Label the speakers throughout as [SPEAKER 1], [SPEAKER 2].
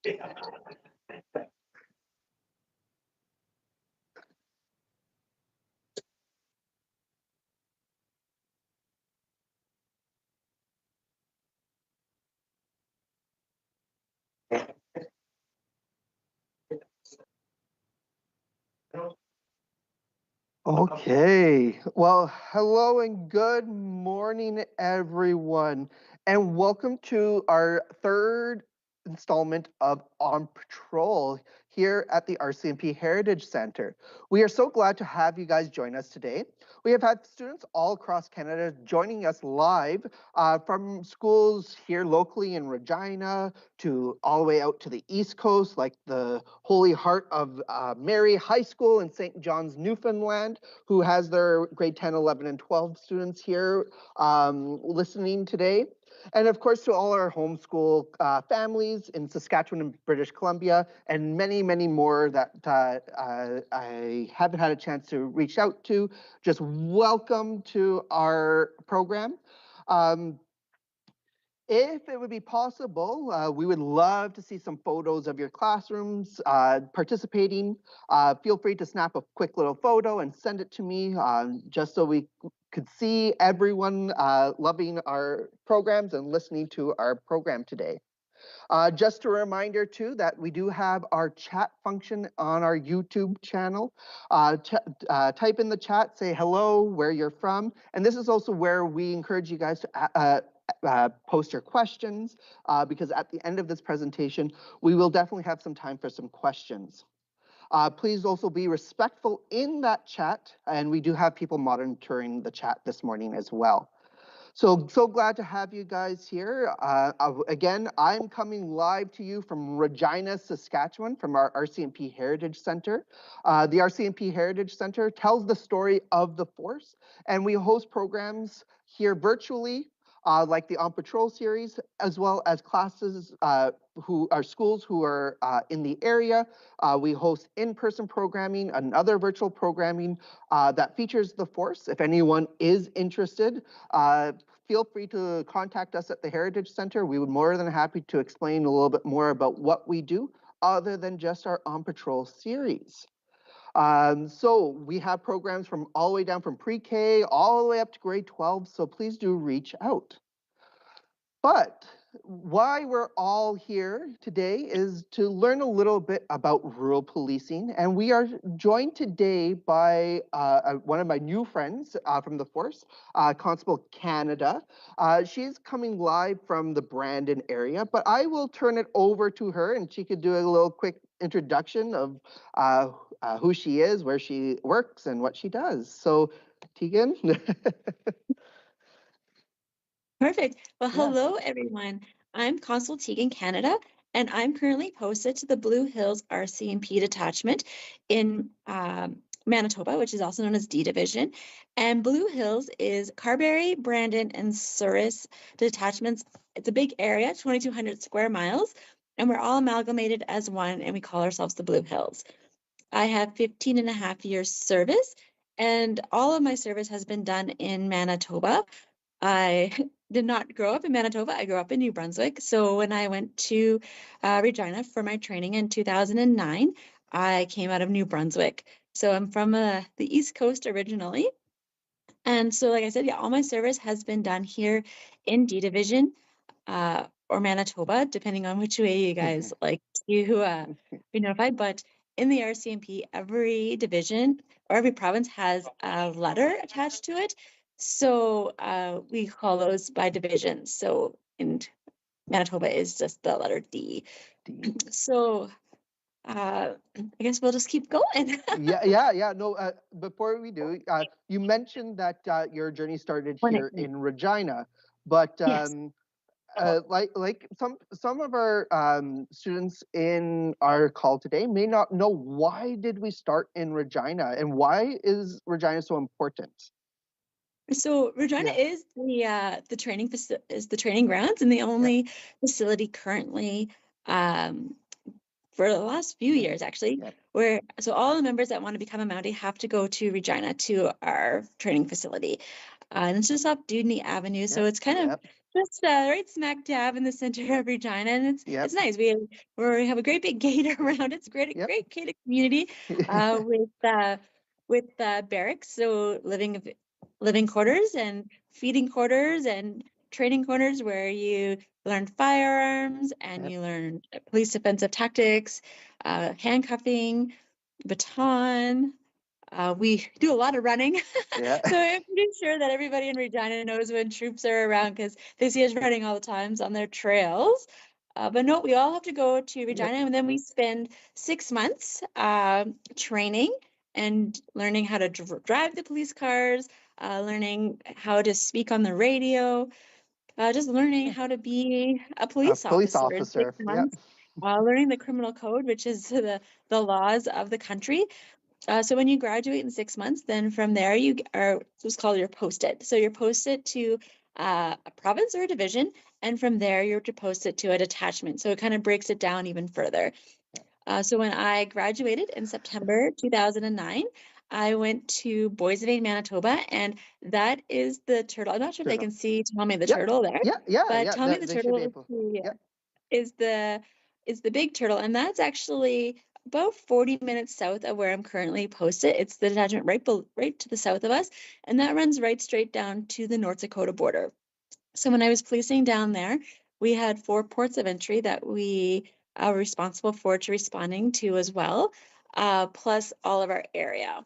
[SPEAKER 1] Okay, well, hello and good morning, everyone, and welcome to our third installment of On Patrol here at the RCMP Heritage Center. We are so glad to have you guys join us today. We have had students all across Canada joining us live from schools here locally in Regina to all the way out to the East Coast, like the Holy Heart of Mary High School in St. John's, Newfoundland, who has their grade 10, 11, and 12 students here listening today. And of course, to all our homeschool families in Saskatchewan and British Columbia, and many, many more that I haven't had a chance to reach out to, just welcome to our program. If it would be possible, we would love to see some photos of your classrooms participating. Feel free to snap a quick little photo and send it to me just so we could see everyone loving our programs and listening to our program today. Just a reminder too that we do have our chat function on our YouTube channel. Type in the chat, say hello, where you're from, and this is also where we encourage you guys to post your questions because at the end of this presentation, we will definitely have some time for some questions. Please also be respectful in that chat, and we do have people monitoring the chat this morning as well. So glad to have you guys here. Again, I'm coming live to you from Regina, Saskatchewan, from our RCMP Heritage Center. The RCMP Heritage Center tells the story of the force, and we host programs here virtually, like the On Patrol series, as well as classes who are schools who are in the area. We host in-person programming and other virtual programming that features the force. If anyone is interested, feel free to contact us at the Heritage Center. We would be more than happy to explain a little bit more about what we do other than just our On Patrol series. So we have programs from all the way down from pre-K all the way up to grade 12, so please do reach out. But why we're all here today is to learn a little bit about rural policing, and we are joined today by one of my new friends from the force, Constable Canada. She's coming live from the Brandon area, but I will turn it over to her and she could do a little quick introduction of who she is, where she works, and what she does. So, Tegan.
[SPEAKER 2] Perfect. Well, hello, everyone. I'm Constable Tegan Canada, and I'm currently posted to the Blue Hills RCMP detachment in Manitoba, which is also known as D Division. And Blue Hills is Carberry, Brandon, and Souris detachments. It's a big area, 2,200 square miles, and we're all amalgamated as one, and we call ourselves the Blue Hills. I have 15 and a half years service, and all of my service has been done in Manitoba. I did not grow up in Manitoba. I grew up in New Brunswick. So when I went to Regina for my training in 2009, I came out of New Brunswick. So I'm from the East Coast originally. And so, like I said, yeah, all my service has been done here in D Division or Manitoba, depending on which way you guys like to be notified. But in the RCMP, every division or every province has a letter attached to it. So we call those by divisions. So in Manitoba is just the letter D. So I guess we'll just keep going.
[SPEAKER 1] Yeah. No, before we do, you mentioned that your journey started here in Regina, but
[SPEAKER 2] Yes.
[SPEAKER 1] like some of our students in our call today may not know, why did we start in Regina and why is Regina so important?
[SPEAKER 2] So Regina is the training is the training grounds and the only facility currently for the last few years actually, where so all the members that want to become a Mountie have to go to Regina to our training facility. And it's just off Dudney Avenue. So it's kind of just right smack dab in the center of Regina, and it's nice. We have a great big gate around. It's great gated community with barracks, so living quarters and feeding quarters and training quarters where you learn firearms and you learn police defensive tactics, handcuffing, baton. We do a lot of running.
[SPEAKER 1] Yeah.
[SPEAKER 2] So I'm pretty sure that everybody in Regina knows when troops are around because they see us running all the times on their trails. But no, we all have to go to Regina, and then we spend 6 months training and learning how to drive the police cars, learning how to speak on the radio, just learning how to be a police officer in 6 months, learning the criminal code, which is the laws of the country. So when you graduate in 6 months, then from there you are what's called you're posted. So you're posted to a province or a division, and from there you're posted to a detachment. So it kind of breaks it down even further. So when I graduated in September 2009, I went to Boissevain, Manitoba, and that is the turtle. I'm not sure if they can see Tommy the turtle there. But Tommy the turtle is the big turtle, and that's actually about 40 minutes south of where I'm currently posted. It's the detachment right to the south of us, and that runs right straight down to the North Dakota border. So when I was policing down there, we had 4 ports of entry that we were responsible for responding to as well, plus all of our area.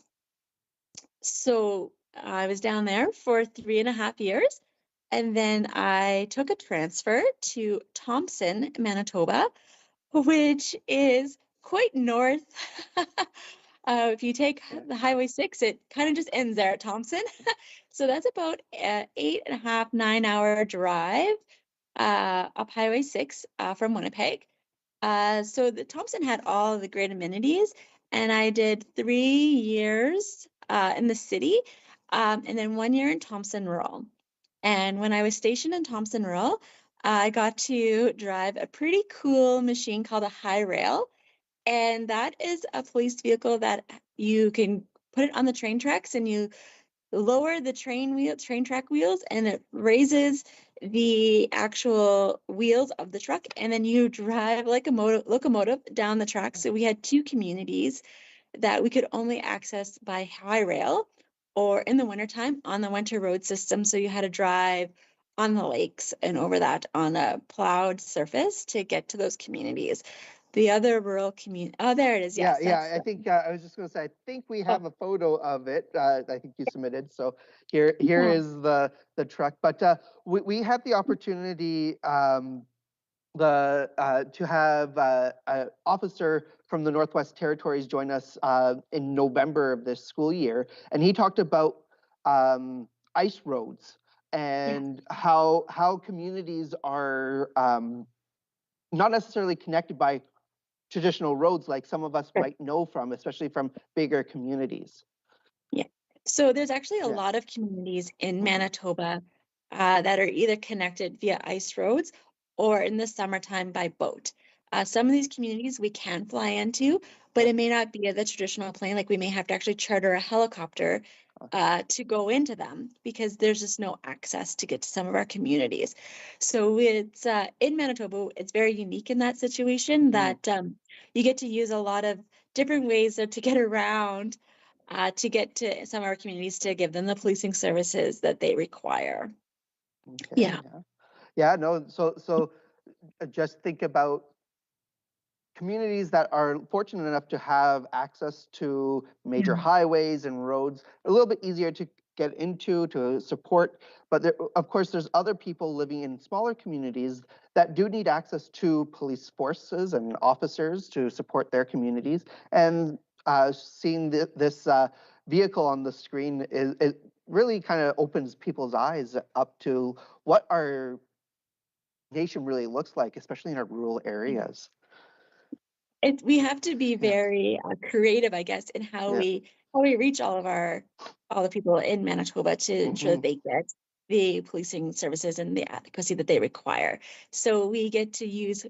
[SPEAKER 2] So I was down there for 3.5 years, and then I took a transfer to Thompson, Manitoba, which is quite north. If you take the Highway 6, it kind of just ends there at Thompson. So that's about an 8.5, 9-hour drive up Highway 6 from Winnipeg. So the Thompson had all the great amenities, and I did 3 years in the city, and then 1 year in Thompson Rural. And when I was stationed in Thompson Rural, I got to drive a pretty cool machine called a High Rail. And that is a police vehicle that you can put it on the train tracks, and you lower the train track wheels, and it raises the actual wheels of the truck, and then you drive like a locomotive down the track. So we had 2 communities that we could only access by High Rail, or in the wintertime on the winter road system. So you had to drive on the lakes and over that on a plowed surface to get to those communities. The other rural community, oh, there it is. Yes,
[SPEAKER 1] I think I was just going to say, I think we have a photo of it. I think you submitted. So here is the truck. But we had the opportunity to have an officer from the Northwest Territories join us in November of this school year, and he talked about ice roads and how communities are not necessarily connected by traditional roads like some of us might know from, especially from bigger communities.
[SPEAKER 2] Yeah. So there's actually a lot of communities in Manitoba that are either connected via ice roads or in the summertime by boat. Some of these communities we can fly into, but it may not be the traditional plane. Like we may have to actually charter a helicopter to go into them because there's just no access to get to some of our communities. So it's in Manitoba, it's very unique in that situation that you get to use a lot of different ways to get around to get to some of our communities to give them the policing services that they require.
[SPEAKER 1] Okay, no, so just think about communities that are fortunate enough to have access to major highways and roads, a little bit easier to get into, to support. But there, of course, there's other people living in smaller communities that do need access to police forces and officers to support their communities. And seeing this vehicle on the screen, it really kind of opens people's eyes up to what our nation really looks like, especially in our rural areas.
[SPEAKER 2] We have to be very creative, I guess, in how we reach all the people in Manitoba to ensure that they get the policing services and the adequacy that they require. So we get to use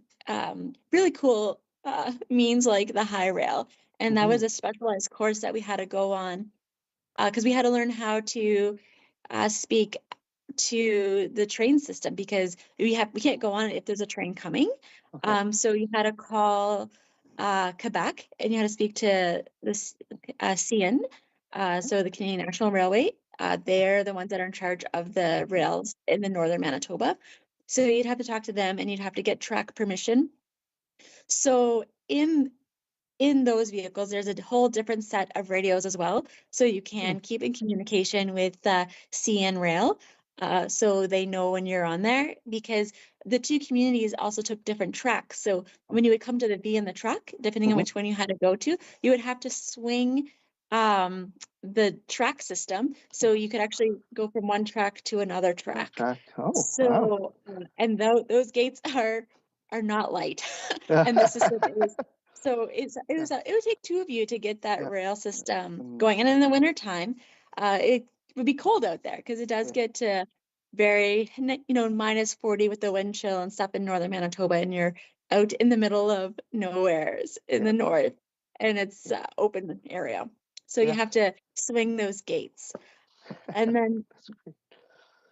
[SPEAKER 2] really cool means like the High Rail, and that was a specialized course that we had to go on because we had to learn how to speak to the train system because we can't go on it if there's a train coming.
[SPEAKER 1] Okay.
[SPEAKER 2] So you had to call Quebec, and you had to speak to the CN, so the Canadian National Railway. They're the ones that are in charge of the rails in the northern Manitoba. So you'd have to talk to them, and you'd have to get track permission. So in those vehicles, there's a whole different set of radios as well. So you can keep in communication with CN Rail. So they know when you're on there, because the two communities also took different tracks. So when you would come to the V in the truck, depending on which one you had to go to, you would have to swing the track system. So you could actually go from one track to another track.
[SPEAKER 1] Oh, wow.
[SPEAKER 2] So, and those gates are not light. And the system is, so it would take two of you to get that
[SPEAKER 1] Yeah.
[SPEAKER 2] rail system going. And in the wintertime, it would be cold out there because it does get to very, minus 40 with the wind chill and stuff in northern Manitoba, and you're out in the middle of nowheres in the north, and it's open area. So you have to swing those gates. And then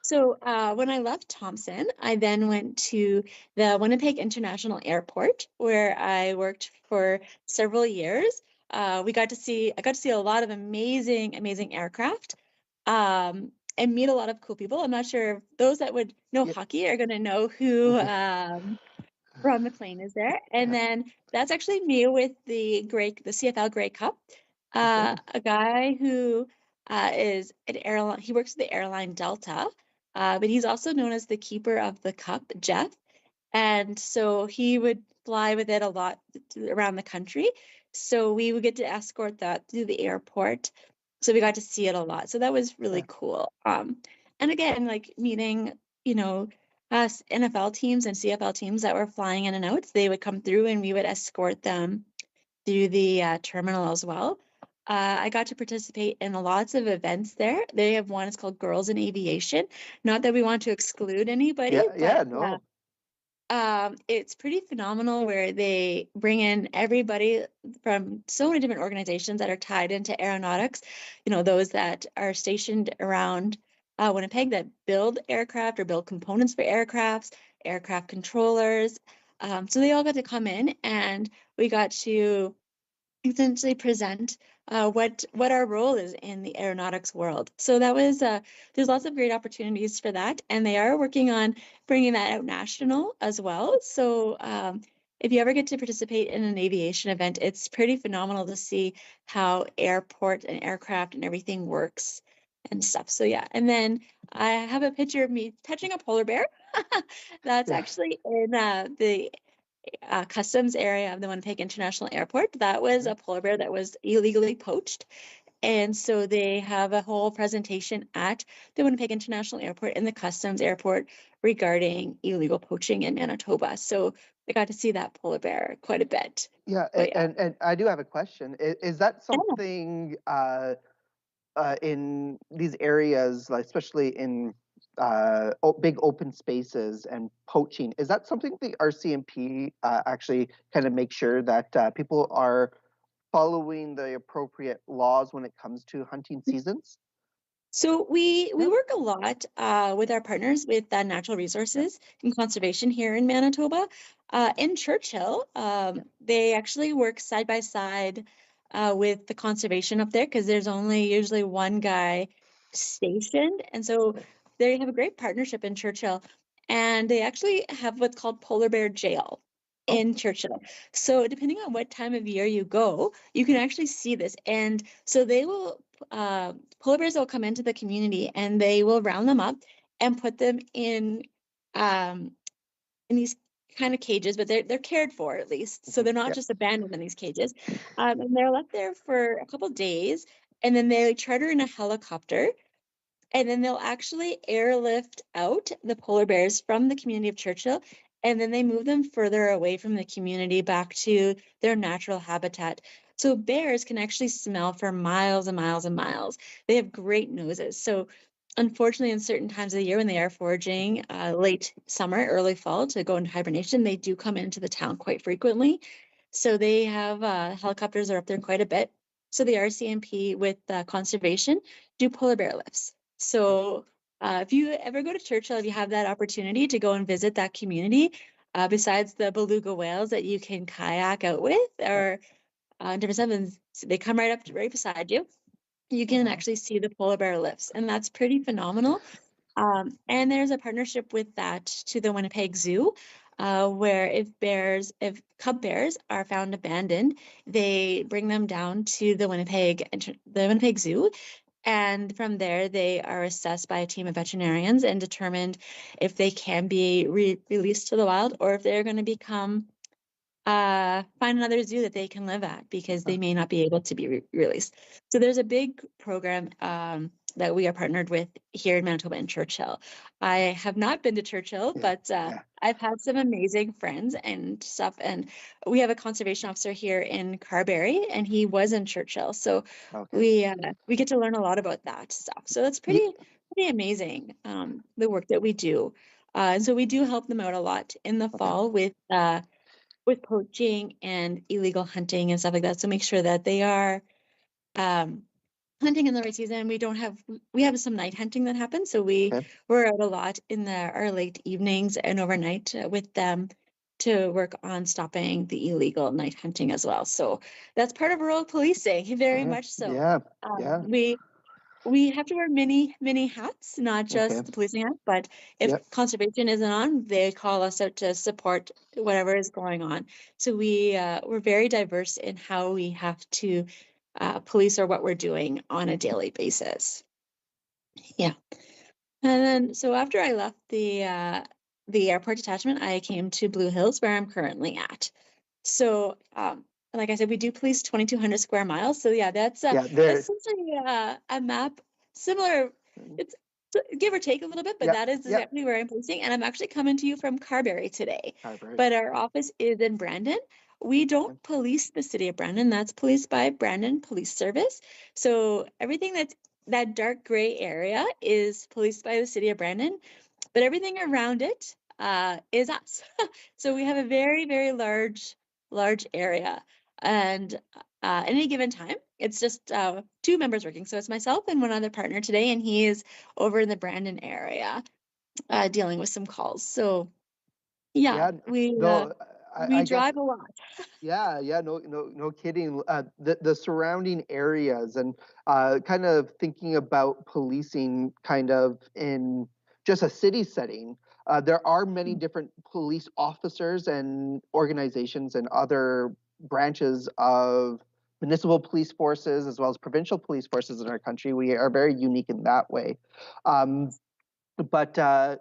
[SPEAKER 2] so when I left Thompson, I then went to the Winnipeg International Airport, where I worked for several years. I got to see a lot of amazing aircraft, and meet a lot of cool people. I'm not sure if those that would know hockey are going to know who Ron McLean is there. And then that's actually me with the CFL Grey Cup. A guy who is an airline, he works at the airline Delta, but he's also known as the keeper of the cup, Jeff. And so he would fly with it a lot around the country. So we would get to escort that through the airport. So we got to see it a lot. So that was really cool. And again, like meeting, us NFL teams and CFL teams that were flying in and out, they would come through and we would escort them through the terminal as well. I got to participate in lots of events there. They have one, it's called Girls in Aviation. Not that we want to exclude anybody, but it's pretty phenomenal where they bring in everybody from so many different organizations that are tied into aeronautics, those that are stationed around Winnipeg that build aircraft or build components for aircraft controllers. So they all got to come in, and we got to essentially present what our role is in the aeronautics world. So that was there's lots of great opportunities for that, and they are working on bringing that out national as well. So if you ever get to participate in an aviation event, it's pretty phenomenal to see how airport and aircraft and everything works and stuff. So yeah, and then I have a picture of me touching a polar bear. That's actually in the customs area of the Winnipeg International Airport. That was a polar bear that was illegally poached. And so they have a whole presentation at the Winnipeg International Airport and the customs airport regarding illegal poaching in Manitoba. So I got to see that polar bear quite a bit.
[SPEAKER 1] Yeah, and I do have a question. Is that something in these areas, like especially in big open spaces and poaching, is that something the RCMP actually kind of make sure that people are following the appropriate laws when it comes to hunting seasons?
[SPEAKER 2] So we work a lot with our partners with natural resources and conservation here in Manitoba. In Churchill, they actually work side by side with the conservation up there because there's only usually one guy stationed. And so they have a great partnership in Churchill. And they actually have what's called polar bear jail in Churchill. So depending on what time of year you go, you can actually see this. And so they will polar bears will come into the community and they will round them up and put them in these kind of cages, but they're cared for at least. So they're not just abandoned in these cages. And they're left there for a couple days, and then they charter in a helicopter, and then they'll actually airlift out the polar bears from the community of Churchill, and then they move them further away from the community back to their natural habitat. So bears can actually smell for miles and miles and miles. They have great noses. So unfortunately, in certain times of the year when they are foraging, late summer, early fall to go into hibernation, they do come into the town quite frequently. So they have helicopters are up there quite a bit. So the RCMP with conservation do polar bear lifts. So If you ever go to Churchill, if you have that opportunity to go and visit that community, besides the beluga whales that you can kayak out with, or different stuff, and they come right up right beside you. You can actually see the polar bear lifts, and that's pretty phenomenal. And there's a partnership with that to the Winnipeg Zoo, where if cub bears are found abandoned, they bring them down to the Winnipeg Zoo, and from there they are assessed by a team of veterinarians and determined if they can be released to the wild or if they're going to become find another zoo that they can live at because they may not be able to be released. So there's a big program that we are partnered with here in Manitoba and Churchill. I have not been to Churchill, but I've had some amazing friends and stuff. And we have a conservation officer here in Carberry, and he was in Churchill. So we get to learn a lot about that stuff. So that's pretty amazing, the work that we do. And so we do help them out a lot in the fall with poaching and illegal hunting and stuff like that. So make sure that they are hunting in the right season. We have some night hunting that happens. So we're out a lot in our late evenings and overnight with them to work on stopping the illegal night hunting as well. So that's part of rural policing, very much so. We have to wear many hats, not just the policing hat, but if conservation isn't on, they call us out to support whatever is going on. So we're very diverse in how we have to police or what we're doing on a daily basis. Yeah. And then, so after I left the airport detachment, I came to Blue Hills, where I'm currently at. So, like I said, we do police 2,200 square miles. So yeah, that's essentially a map similar. It's give or take a little bit, but that is exactly where I'm policing. And I'm actually coming to you from Carberry today. But our office is in Brandon. We don't police the city of Brandon. That's policed by Brandon Police Service. So everything that dark gray area is policed by the city of Brandon, but everything around it is us. So we have a very, very large area, and at any given time, it's just two members working. So it's myself and one other partner today, and he is over in the Brandon area dealing with some calls. So we drive a lot.
[SPEAKER 1] No kidding. The surrounding areas and kind of thinking about policing kind of in just a city setting. There are many different police officers and organizations and other branches of municipal police forces as well as provincial police forces in our country. We are very unique in that way. But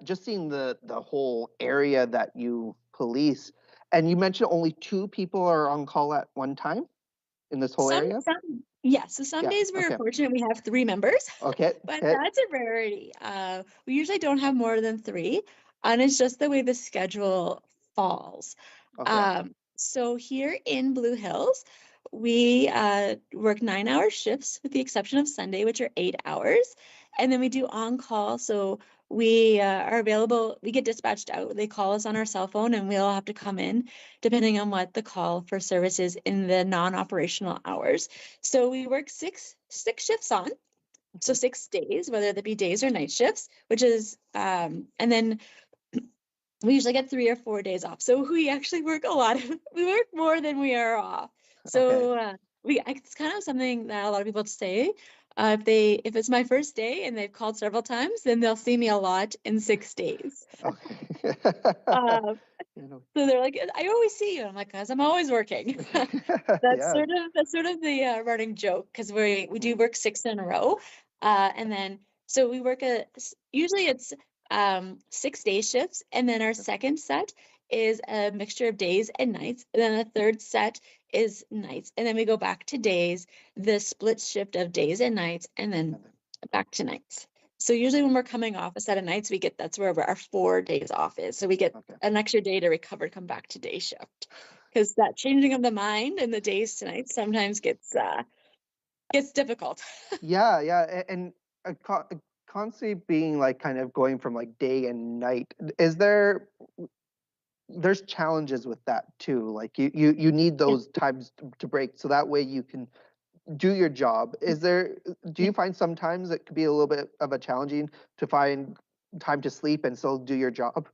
[SPEAKER 1] just seeing the whole area that you police, and you mentioned only 2 people are on call at one time in this whole area?
[SPEAKER 2] So some days we're fortunate we have 3 members. But that's a rarity. We usually don't have more than 3, and it's just the way the schedule falls. So here in Blue Hills, we work 9-hour shifts with the exception of Sunday, which are 8 hours. And then we do on-call. So we are available. We get dispatched out. They call us on our cell phone, and we'll have to come in depending on what the call for service is in the non-operational hours. So we work six shifts on. So 6 days, whether that be days or night shifts, which is, and then we usually get 3 or 4 days off. So we actually work a lot. We work more than we are off. So it's kind of something that a lot of people say. If it's my first day and they've called several times, then they'll see me a lot in 6 days. So they're like, I always see you. I'm like, because I'm always working. That's sort of the running joke, because we do work 6 in a row. And then, so we work usually it's 6 day shifts. And then our second set is a mixture of days and nights. And then the third set is nights. And then we go back to days, the split shift of days and nights, and then back to nights. So usually when we're coming off a set of nights, that's where our 4 days off is. So we get an extra day to recover, come back to day shift. Because that changing of the mind and the days to nights sometimes gets difficult.
[SPEAKER 1] And constantly being like kind of going from like day and night. There's challenges with that too. Like you need those times to break, so that way you can do your job, do you find sometimes it could be a little bit of a challenging to find time to sleep and still do your job?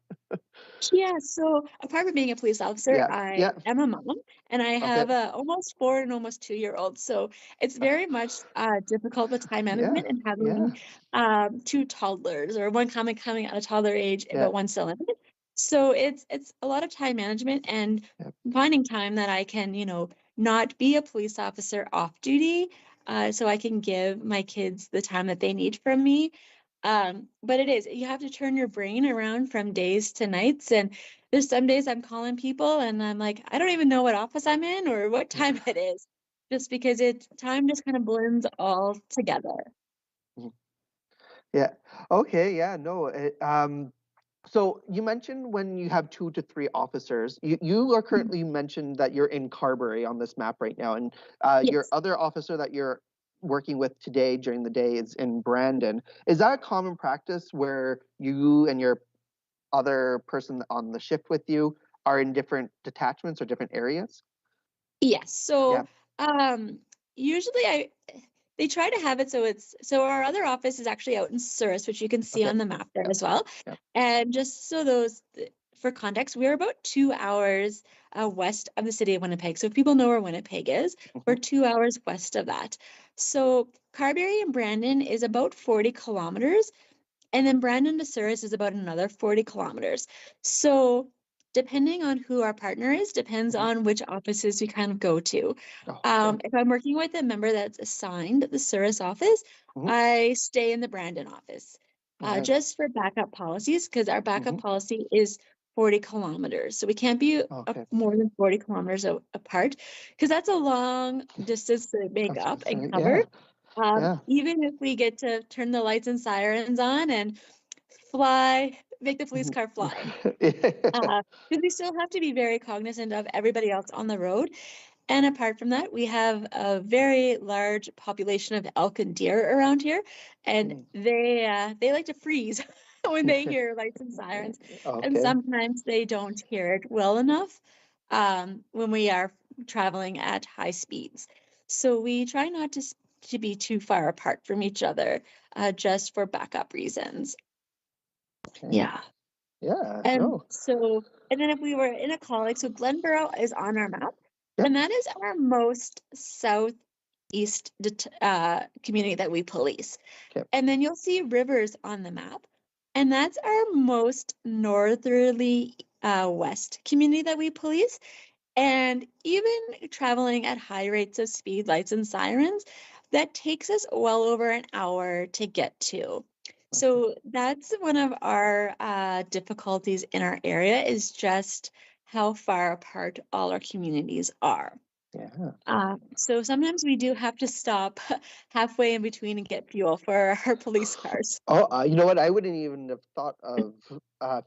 [SPEAKER 2] Yeah, so apart from being a police officer,
[SPEAKER 1] Yeah,
[SPEAKER 2] I
[SPEAKER 1] yeah,
[SPEAKER 2] am a mom and I
[SPEAKER 1] okay,
[SPEAKER 2] have a almost 4 and almost 2-year-old. So it's very much difficult with time
[SPEAKER 1] yeah,
[SPEAKER 2] management and
[SPEAKER 1] yeah,
[SPEAKER 2] having two toddlers or one coming out of toddler age,
[SPEAKER 1] yeah,
[SPEAKER 2] but one still in it. So it's a lot of time management and
[SPEAKER 1] yeah,
[SPEAKER 2] finding time that I can, not be a police officer off duty, so I can give my kids the time that they need from me. But it is, you have to turn your brain around from days to nights. And there's some days I'm calling people and I'm like, I don't even know what office I'm in or what time it is, just because time just kind of blends all together.
[SPEAKER 1] mhm, yeah. Okay, yeah, no, so you mentioned when you have 2 to 3 officers, you are
[SPEAKER 2] Mhm.
[SPEAKER 1] currently, you mentioned that you're in Carberry on this map right now, and, your
[SPEAKER 2] Yes.
[SPEAKER 1] other officer that you're working with today during the day is in Brandon. Is that a common practice where you and your other person on the shift with you are in different detachments or different areas?
[SPEAKER 2] Yes.
[SPEAKER 1] Yeah,
[SPEAKER 2] So, usually they try to have it so our other office is actually out in Souris, which you can see
[SPEAKER 1] okay.
[SPEAKER 2] on the map there
[SPEAKER 1] Yep,
[SPEAKER 2] as well.
[SPEAKER 1] yep,
[SPEAKER 2] And just so for context, we're about 2 hours west of the city of Winnipeg. So if people know where Winnipeg is, we're
[SPEAKER 1] mhm,
[SPEAKER 2] 2 hours west of that. So Carberry and Brandon is about 40 kilometers. And then Brandon to Souris is about another 40 kilometers. So depending on who our partner is, depends
[SPEAKER 1] mhm.
[SPEAKER 2] on which offices we kind of go to.
[SPEAKER 1] Oh, okay.
[SPEAKER 2] If I'm working with a member that's assigned at the Souris office,
[SPEAKER 1] Mhm,
[SPEAKER 2] I stay in the Brandon office,
[SPEAKER 1] yeah,
[SPEAKER 2] just for backup policies, because our backup
[SPEAKER 1] mhm,
[SPEAKER 2] policy is 40 kilometers. So we can't be
[SPEAKER 1] okay.
[SPEAKER 2] more than 40 kilometers apart, because that's a long distance to make
[SPEAKER 1] That's
[SPEAKER 2] up and cover.
[SPEAKER 1] yeah, yeah.
[SPEAKER 2] Even if we get to turn the lights and sirens on and make the police
[SPEAKER 1] Mhm.
[SPEAKER 2] car fly.
[SPEAKER 1] Yeah.
[SPEAKER 2] Because we still have to be very cognizant of everybody else on the road. And apart from that, we have a very large population of elk and deer around here, and
[SPEAKER 1] Mm.
[SPEAKER 2] they like to freeze when they hear lights and sirens, and
[SPEAKER 1] Okay.
[SPEAKER 2] sometimes they don't hear it well enough when we are traveling at high speeds. So we try not to be too far apart from each other, just for backup reasons.
[SPEAKER 1] Okay.
[SPEAKER 2] Yeah.
[SPEAKER 1] Yeah.
[SPEAKER 2] And
[SPEAKER 1] No.
[SPEAKER 2] so, and then if we were in a call, like, so Glenborough is on our map,
[SPEAKER 1] Yep.
[SPEAKER 2] and that is our most southeast community that we police.
[SPEAKER 1] Okay.
[SPEAKER 2] And then you'll see Rivers on the map, and that's our most northerly west community that we police. And even traveling at high rates of speed, lights, and sirens, that takes us well over an hour to get to.
[SPEAKER 1] Okay.
[SPEAKER 2] So that's one of our difficulties in our area is just how far apart all our communities are.
[SPEAKER 1] Yeah.
[SPEAKER 2] So sometimes we do have to stop halfway in between and get fuel for our police cars.
[SPEAKER 1] Oh, you know what? I wouldn't even have thought of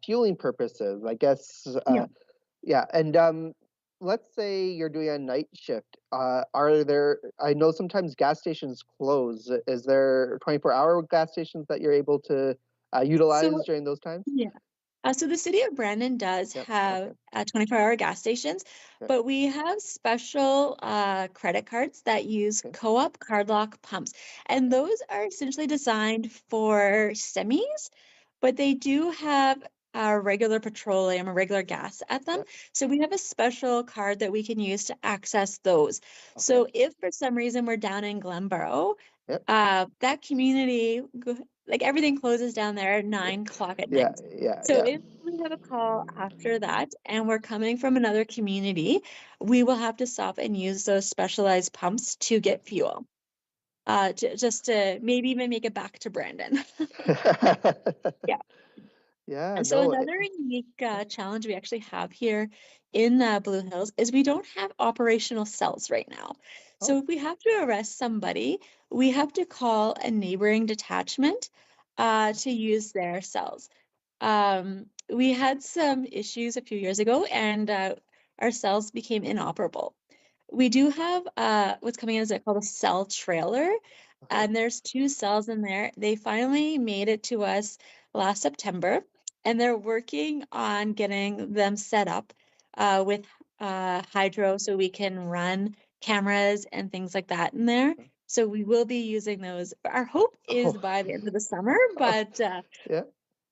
[SPEAKER 1] fueling purposes. I guess.
[SPEAKER 2] Yeah.
[SPEAKER 1] Yeah. And let's say you're doing a night shift. Are there? I know sometimes gas stations close. Is there 24-hour gas stations that you're able to utilize
[SPEAKER 2] So
[SPEAKER 1] during those times?
[SPEAKER 2] yeah. So the city of Brandon does
[SPEAKER 1] Yep.
[SPEAKER 2] have
[SPEAKER 1] Okay.
[SPEAKER 2] 24-hour gas stations,
[SPEAKER 1] Yep.
[SPEAKER 2] but we have special credit cards that use
[SPEAKER 1] Okay.
[SPEAKER 2] co-op card lock pumps. And those are essentially designed for semis, but they do have regular petroleum or regular gas at them.
[SPEAKER 1] Yep.
[SPEAKER 2] So we have a special card that we can use to access those.
[SPEAKER 1] Okay.
[SPEAKER 2] So if for some reason we're down in Glenborough,
[SPEAKER 1] Yep.
[SPEAKER 2] that community, like everything closes down there at 9 o'clock at
[SPEAKER 1] Yeah.
[SPEAKER 2] night.
[SPEAKER 1] Yeah.
[SPEAKER 2] So
[SPEAKER 1] Yeah.
[SPEAKER 2] if we have a call after that and we're coming from another community, we will have to stop and use those specialized pumps to get fuel. Just to maybe even make it back to Brandon. Yeah.
[SPEAKER 1] Yeah,
[SPEAKER 2] And so
[SPEAKER 1] no,
[SPEAKER 2] another unique challenge we actually have here in Blue Hills is we don't have operational cells right now. So
[SPEAKER 1] oh,
[SPEAKER 2] if we have to arrest somebody, we have to call a neighboring detachment to use their cells. We had some issues a few years ago, and our cells became inoperable. We do have what's coming in is called a cell trailer,
[SPEAKER 1] okay.
[SPEAKER 2] and there's 2 cells in there. They finally made it to us last September, and they're working on getting them set up with hydro so we can run cameras and things like that in there. So we will be using those. Our hope is
[SPEAKER 1] Oh,
[SPEAKER 2] by the end of the summer, but
[SPEAKER 1] yeah.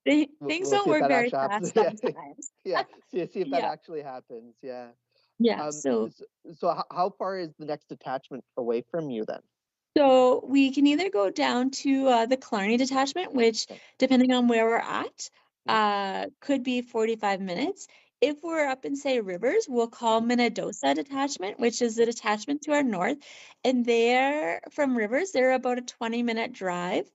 [SPEAKER 2] things
[SPEAKER 1] We'll
[SPEAKER 2] don't
[SPEAKER 1] see if
[SPEAKER 2] work
[SPEAKER 1] that
[SPEAKER 2] very
[SPEAKER 1] actually happens.
[SPEAKER 2] fast
[SPEAKER 1] Yeah,
[SPEAKER 2] sometimes.
[SPEAKER 1] yeah. See if that
[SPEAKER 2] Yeah,
[SPEAKER 1] actually happens. Yeah.
[SPEAKER 2] yeah.
[SPEAKER 1] Um. So how far is the next detachment away from you then?
[SPEAKER 2] So we can either go down to the Killarney detachment, which,
[SPEAKER 1] Okay.
[SPEAKER 2] depending on where we're at,
[SPEAKER 1] Mhm,
[SPEAKER 2] could be 45 minutes. If we're up in, say, Rivers, we'll call
[SPEAKER 1] mhm,
[SPEAKER 2] Minnedosa detachment, which is the
[SPEAKER 1] okay.
[SPEAKER 2] detachment to our north. And they're from Rivers, they're about a 20-minute drive.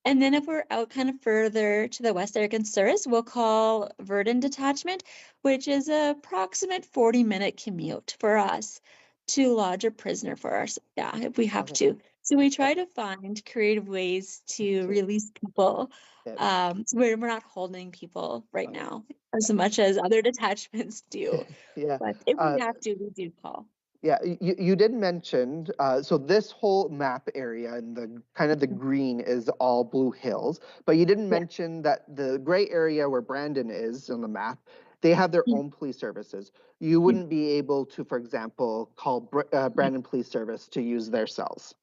[SPEAKER 2] And then if we're out kind of further to the west, Eric and Souris, we'll call Verdon Detachment, which is a approximate 40-minute commute for us to lodge a prisoner for us. Yeah, if we have
[SPEAKER 1] Okay.
[SPEAKER 2] to. So we
[SPEAKER 1] Yeah.
[SPEAKER 2] try to find creative ways to
[SPEAKER 1] To,
[SPEAKER 2] release people.
[SPEAKER 1] yeah.
[SPEAKER 2] So we're not holding people right
[SPEAKER 1] Okay.
[SPEAKER 2] now as much as other detachments
[SPEAKER 1] Yeah.
[SPEAKER 2] do.
[SPEAKER 1] Yeah.
[SPEAKER 2] But if we
[SPEAKER 1] Uh,
[SPEAKER 2] have to, we do call.
[SPEAKER 1] Yeah, you did mention, so this whole map area and the kind of the green is all Blue Hills, but you didn't
[SPEAKER 2] Yeah.
[SPEAKER 1] mention that the gray area where Brandon is on the map, they have their
[SPEAKER 2] Mm,
[SPEAKER 1] own police services. You
[SPEAKER 2] mm,
[SPEAKER 1] wouldn't be able to, for example, call
[SPEAKER 2] mm.
[SPEAKER 1] Brandon Police Service to use their cells.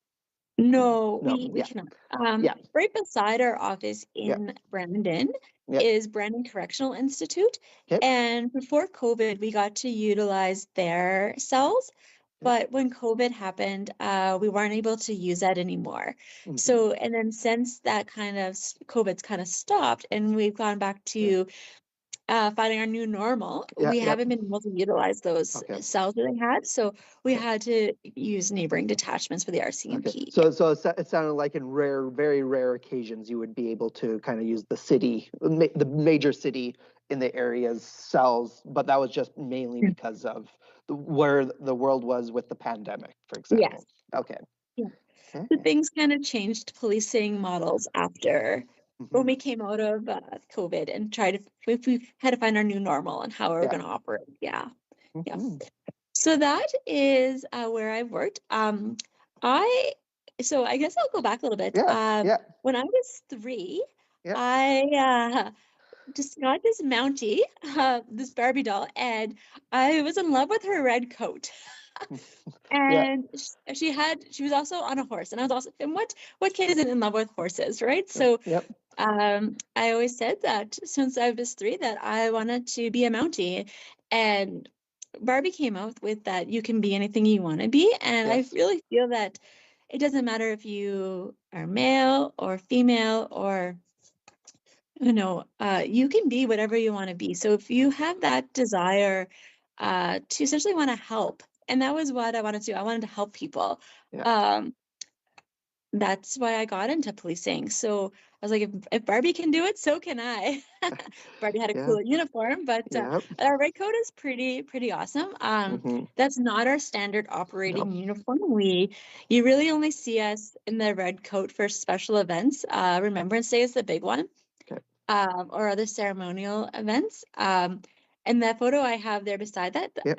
[SPEAKER 2] No,
[SPEAKER 1] No,
[SPEAKER 2] we
[SPEAKER 1] yeah,
[SPEAKER 2] cannot.
[SPEAKER 1] yeah,
[SPEAKER 2] Right beside our office
[SPEAKER 1] yeah,
[SPEAKER 2] in Brandon
[SPEAKER 1] yeah.
[SPEAKER 2] is Brandon Correctional Institute.
[SPEAKER 1] Okay,
[SPEAKER 2] And before COVID, we got to utilize their cells.
[SPEAKER 1] okay.
[SPEAKER 2] But when COVID happened, we weren't able to use that anymore.
[SPEAKER 1] Hmm.
[SPEAKER 2] So, and then since that kind of COVID's kind of stopped and we've gone back
[SPEAKER 1] Yeah,
[SPEAKER 2] to finding our new normal,
[SPEAKER 1] yeah,
[SPEAKER 2] we
[SPEAKER 1] yeah.
[SPEAKER 2] haven't been able to utilize those
[SPEAKER 1] Okay,
[SPEAKER 2] cells that they had. So we
[SPEAKER 1] okay.
[SPEAKER 2] had to use neighboring detachments for the
[SPEAKER 1] Okay,
[SPEAKER 2] RCMP.
[SPEAKER 1] so it sounded like in rare, very rare occasions, you would be able to kind of use the city, the major city in the area's cells, but that was just mainly
[SPEAKER 2] Yeah.
[SPEAKER 1] because of where the world was with the pandemic, for
[SPEAKER 2] Yes.
[SPEAKER 1] example. Okay.
[SPEAKER 2] Yeah. So
[SPEAKER 1] Okay.
[SPEAKER 2] things kind of changed policing models after when
[SPEAKER 1] Hmm.
[SPEAKER 2] we came out of COVID and tried to, we had to find our new normal and how we were
[SPEAKER 1] Yeah.
[SPEAKER 2] going to operate. Yeah. Yeah.
[SPEAKER 1] Hmm.
[SPEAKER 2] So that is where I've worked. I, so I guess I'll go back a little bit.
[SPEAKER 1] Yeah. Yeah.
[SPEAKER 2] When I was 3,
[SPEAKER 1] Yeah.
[SPEAKER 2] I just got this Mountie, this Barbie doll, and I was in love with her red coat.
[SPEAKER 1] Yeah.
[SPEAKER 2] And she was also on a horse, and I was also, and what kid isn't in love with horses, right? So
[SPEAKER 1] Yep.
[SPEAKER 2] I always said that since I was 3 that I wanted to be a Mountie, and Barbie came out with that you can be anything you want to be, and I
[SPEAKER 1] Yes.
[SPEAKER 2] really feel that it doesn't matter if you are male or female or you can be whatever you want to be. So if you have that desire to essentially want to help, and that was what I wanted to do. I wanted to help people.
[SPEAKER 1] Yeah.
[SPEAKER 2] Um, that's why I got into policing. So I was like, if Barbie can do it, so can I. Barbie had a
[SPEAKER 1] Yeah.
[SPEAKER 2] cool uniform, but
[SPEAKER 1] Yep.
[SPEAKER 2] our red coat is pretty awesome.
[SPEAKER 1] Hmm.
[SPEAKER 2] That's not our standard
[SPEAKER 1] No.
[SPEAKER 2] operating uniform. You really only see us in the red coat for special events. Remembrance Day is the big one,
[SPEAKER 1] Okay.
[SPEAKER 2] or other ceremonial events. And that photo I have there beside that,
[SPEAKER 1] Yep.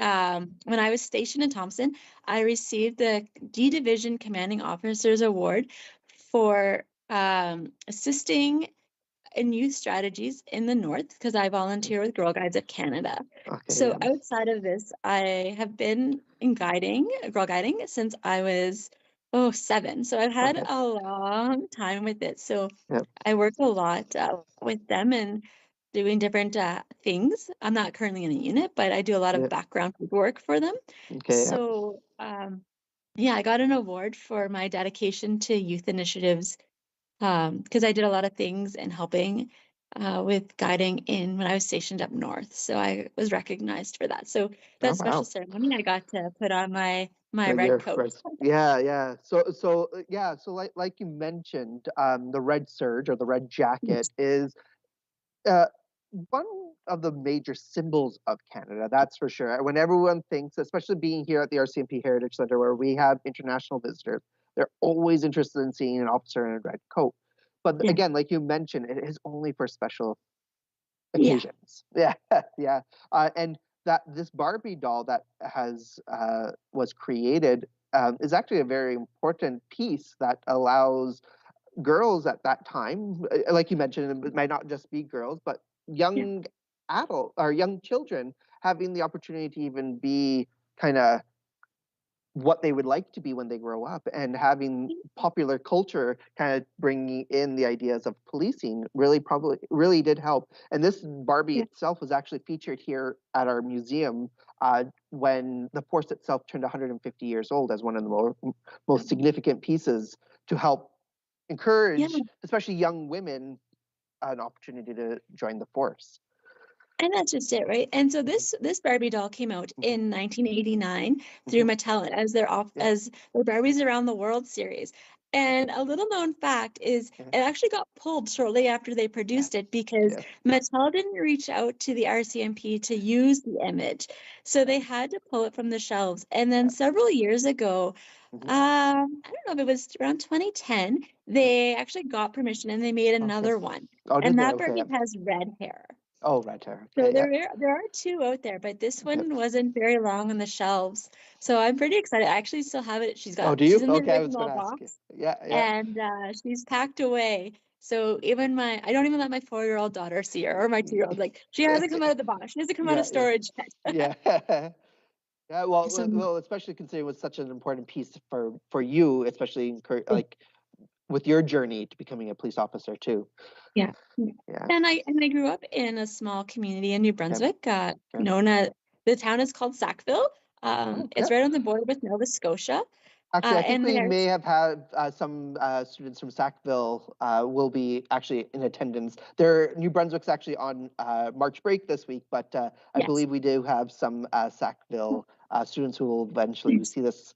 [SPEAKER 2] when I was stationed in Thompson, I received the D Division Commanding Officers Award for assisting in youth strategies in the North because I volunteer with Girl Guides of Canada.
[SPEAKER 1] Okay.
[SPEAKER 2] So
[SPEAKER 1] Yeah.
[SPEAKER 2] outside of this, I have been in girl guiding since I was 7. So I've had
[SPEAKER 1] Okay.
[SPEAKER 2] a long time with it. So
[SPEAKER 1] Yep.
[SPEAKER 2] I work a lot with them and doing different things. I'm not currently in a unit, but I do a lot of
[SPEAKER 1] Yep.
[SPEAKER 2] background work for them.
[SPEAKER 1] Okay. Yep.
[SPEAKER 2] So yeah, I got an award for my dedication to youth initiatives because I did a lot of things and helping with guiding in when I was stationed up north. So I was recognized for that. So
[SPEAKER 1] Oh
[SPEAKER 2] that special
[SPEAKER 1] wow.
[SPEAKER 2] ceremony, I got to put on my red
[SPEAKER 1] Your
[SPEAKER 2] coat.
[SPEAKER 1] red, yeah, yeah. So like you mentioned, the red surge or the red jacket is uh, one of the major symbols of Canada. That's for sure. When everyone thinks, especially being here at the RCMP Heritage Center, where we have international visitors, they're always interested in seeing an officer in a red coat. But
[SPEAKER 2] Yeah,
[SPEAKER 1] again, like you mentioned, it is only for special
[SPEAKER 2] yeah,
[SPEAKER 1] occasions. Yeah, yeah. And that this Barbie doll that has was created is actually a very important piece that allows girls at that time, like you mentioned, it might not just be girls, but
[SPEAKER 2] yeah,
[SPEAKER 1] young adult or young children having the opportunity to even be kind of what they would like to be when they grow up, and having popular culture kind of bringing in the ideas of policing really did help. And this Barbie
[SPEAKER 2] Yeah.
[SPEAKER 1] itself was actually featured here at our museum when the force itself turned 150 years old, as one of the most significant pieces to help
[SPEAKER 2] Yeah.
[SPEAKER 1] encourage, especially young women, an opportunity to join the force.
[SPEAKER 2] And that's just it, right? And so this Barbie doll came out in 1989 through Mattel as as their Barbies Around the World series. And a little known fact is it actually got pulled shortly after they produced it because Mattel didn't reach out to the RCMP to use the image. So they had to pull it from the shelves. And then several years ago, I don't know if it was around 2010, they actually got permission and they made another one.
[SPEAKER 1] Oh, did
[SPEAKER 2] And
[SPEAKER 1] they?
[SPEAKER 2] that
[SPEAKER 1] Okay.
[SPEAKER 2] Barbie has red hair.
[SPEAKER 1] Oh, red hair.
[SPEAKER 2] So
[SPEAKER 1] Okay, yeah.
[SPEAKER 2] there are two out there, but this one wasn't very long on the shelves. So I'm pretty excited. I actually still have it.
[SPEAKER 1] Oh, do you?
[SPEAKER 2] She's in the
[SPEAKER 1] Okay, I was
[SPEAKER 2] original
[SPEAKER 1] going to ask you.
[SPEAKER 2] box
[SPEAKER 1] Yeah, yeah.
[SPEAKER 2] and she's packed away. So even I don't even let my 4-year-old daughter see her or my 2-year-old. Like she hasn't come out of the box. She hasn't come out
[SPEAKER 1] Yeah,
[SPEAKER 2] of storage yet.
[SPEAKER 1] yeah. Yeah, well,
[SPEAKER 2] So
[SPEAKER 1] well, especially considering it was such an important piece for you, especially like with your journey to becoming a police officer too.
[SPEAKER 2] yeah.
[SPEAKER 1] Yeah.
[SPEAKER 2] And I grew up in a small community in New Brunswick, known as the town is called Sackville. It's right on the border with Nova Scotia.
[SPEAKER 1] Actually, I think
[SPEAKER 2] And
[SPEAKER 1] we
[SPEAKER 2] there's
[SPEAKER 1] may have had some students from Sackville will be actually in attendance. New Brunswick's actually on March break this week, but I
[SPEAKER 2] yes.
[SPEAKER 1] believe we do have some Sackville students who will eventually see this.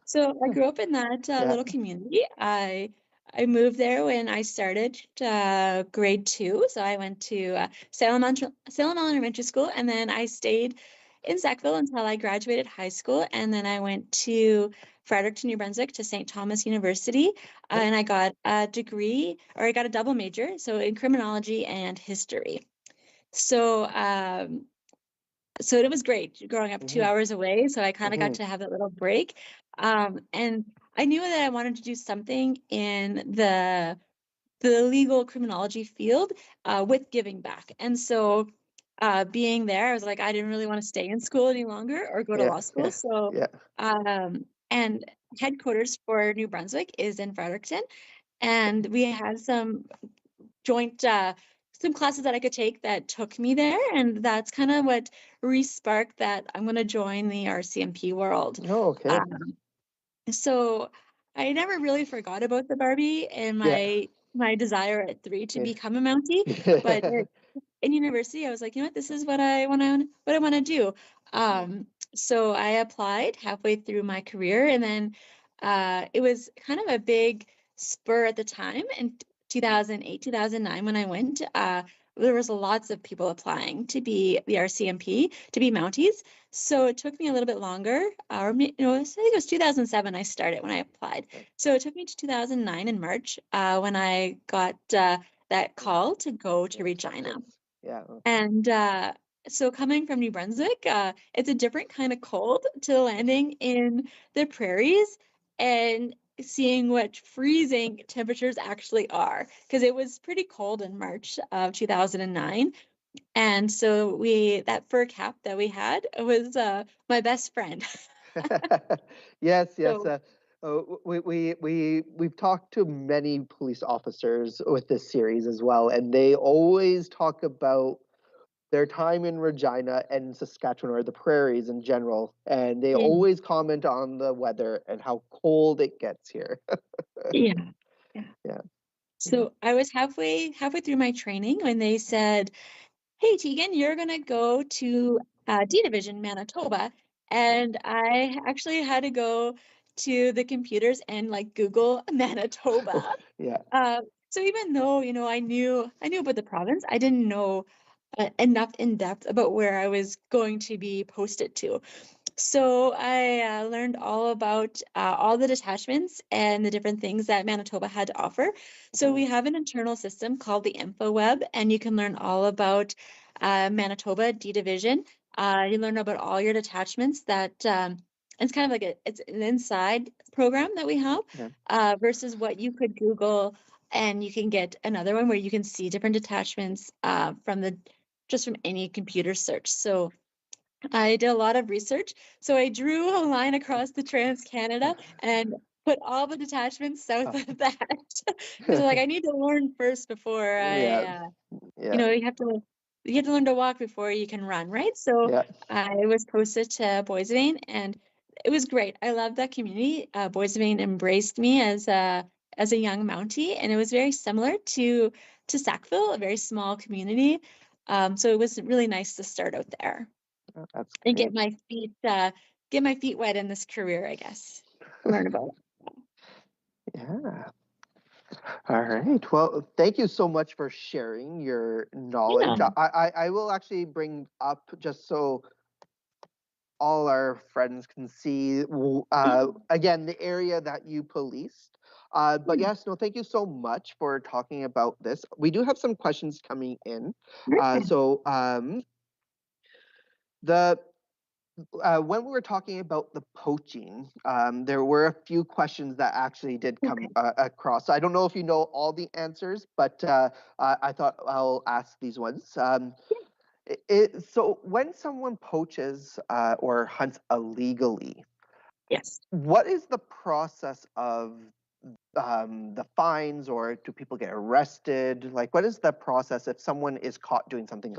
[SPEAKER 2] So I grew up in that little community. I moved there when I started grade 2. So I went to Salem Elementary School, and then I stayed in Sackville until I graduated high school. And then I went to Fredericton, New Brunswick, to St. Thomas University, and I got a degree, or I got a double major, so in criminology and history. So so it was great growing up 2 hours away. So I kind of got to have that little break. And I knew that I wanted to do something in the legal criminology field with giving back. And so being there, I was like, I didn't really want to stay in school any longer or go to law school. So, and headquarters for New Brunswick is in Fredericton. And we had some joint some classes that I could take that took me there, and that's kind of what re-sparked that I'm going to join the RCMP world.
[SPEAKER 1] Oh, okay.
[SPEAKER 2] So I never really forgot about the Barbie and my desire at 3 to become a Mountie, but in university I was like, you know what, this is what I want to do. So I applied halfway through my career, and then it was kind of a big spur at the time in 2008, 2009 when I went. There was lots of people applying to be the RCMP, to be Mounties. So it took me a little bit longer, I think it was 2007 I started when I applied. So it took me to 2009 in March when I got that call to go to Regina.
[SPEAKER 1] Yeah.
[SPEAKER 2] And so coming from New Brunswick, it's a different kind of cold to landing in the prairies and seeing what freezing temperatures actually are, because it was pretty cold in March of 2009. And so that fur cap that we had was my best friend.
[SPEAKER 1] Yes.
[SPEAKER 2] So,
[SPEAKER 1] We've talked to many police officers with this series as well, and they always talk about their time in Regina and Saskatchewan, or the prairies in general, and they always comment on the weather and how cold it gets here.
[SPEAKER 2] Yeah. So I was halfway through my training when they said, hey, Tegan, you're going to go to D Division, Manitoba. And I actually had to go to the computers and like Google Manitoba. So even though, I knew about the province, I didn't know enough in depth about where I was going to be posted to. So I learned all about all the detachments and the different things that Manitoba had to offer. So we have an internal system called the InfoWeb, and you can learn all about Manitoba D Division. You learn about all your detachments. It's kind of like it's an inside program that we have versus what you could Google, and you can get another one where you can see different detachments from any computer search. So I did a lot of research. So I drew a line across the Trans-Canada and put all the detachments south of that. Because like I need to learn first before
[SPEAKER 1] Yeah, yeah,
[SPEAKER 2] you have to learn to walk before you can run, right? So
[SPEAKER 1] yeah.
[SPEAKER 2] I was posted to Boissevain and it was great. I loved that community. Boissevain embraced me as a young Mountie, and it was very similar to Sackville, a very small community. So it was really nice to start out there
[SPEAKER 1] Oh, that's
[SPEAKER 2] and
[SPEAKER 1] great.
[SPEAKER 2] get my feet wet in this career, I guess. Learn about it.
[SPEAKER 1] Yeah. All right. Well, thank you so much for sharing your knowledge.
[SPEAKER 2] Yeah.
[SPEAKER 1] I will actually bring up just so all our friends can see again the area that you policed. But yes, no, thank you so much for talking about this. We do have some questions coming in.
[SPEAKER 2] Perfect.
[SPEAKER 1] The when we were talking about the poaching, there were a few questions that actually did come
[SPEAKER 2] Okay.
[SPEAKER 1] across. So I don't know if you know all the answers, but I thought I'll ask these ones. So when someone poaches or hunts illegally,
[SPEAKER 2] Yes.
[SPEAKER 1] what is the process of the fines, or do people get arrested? Like, what is the process if someone is caught doing something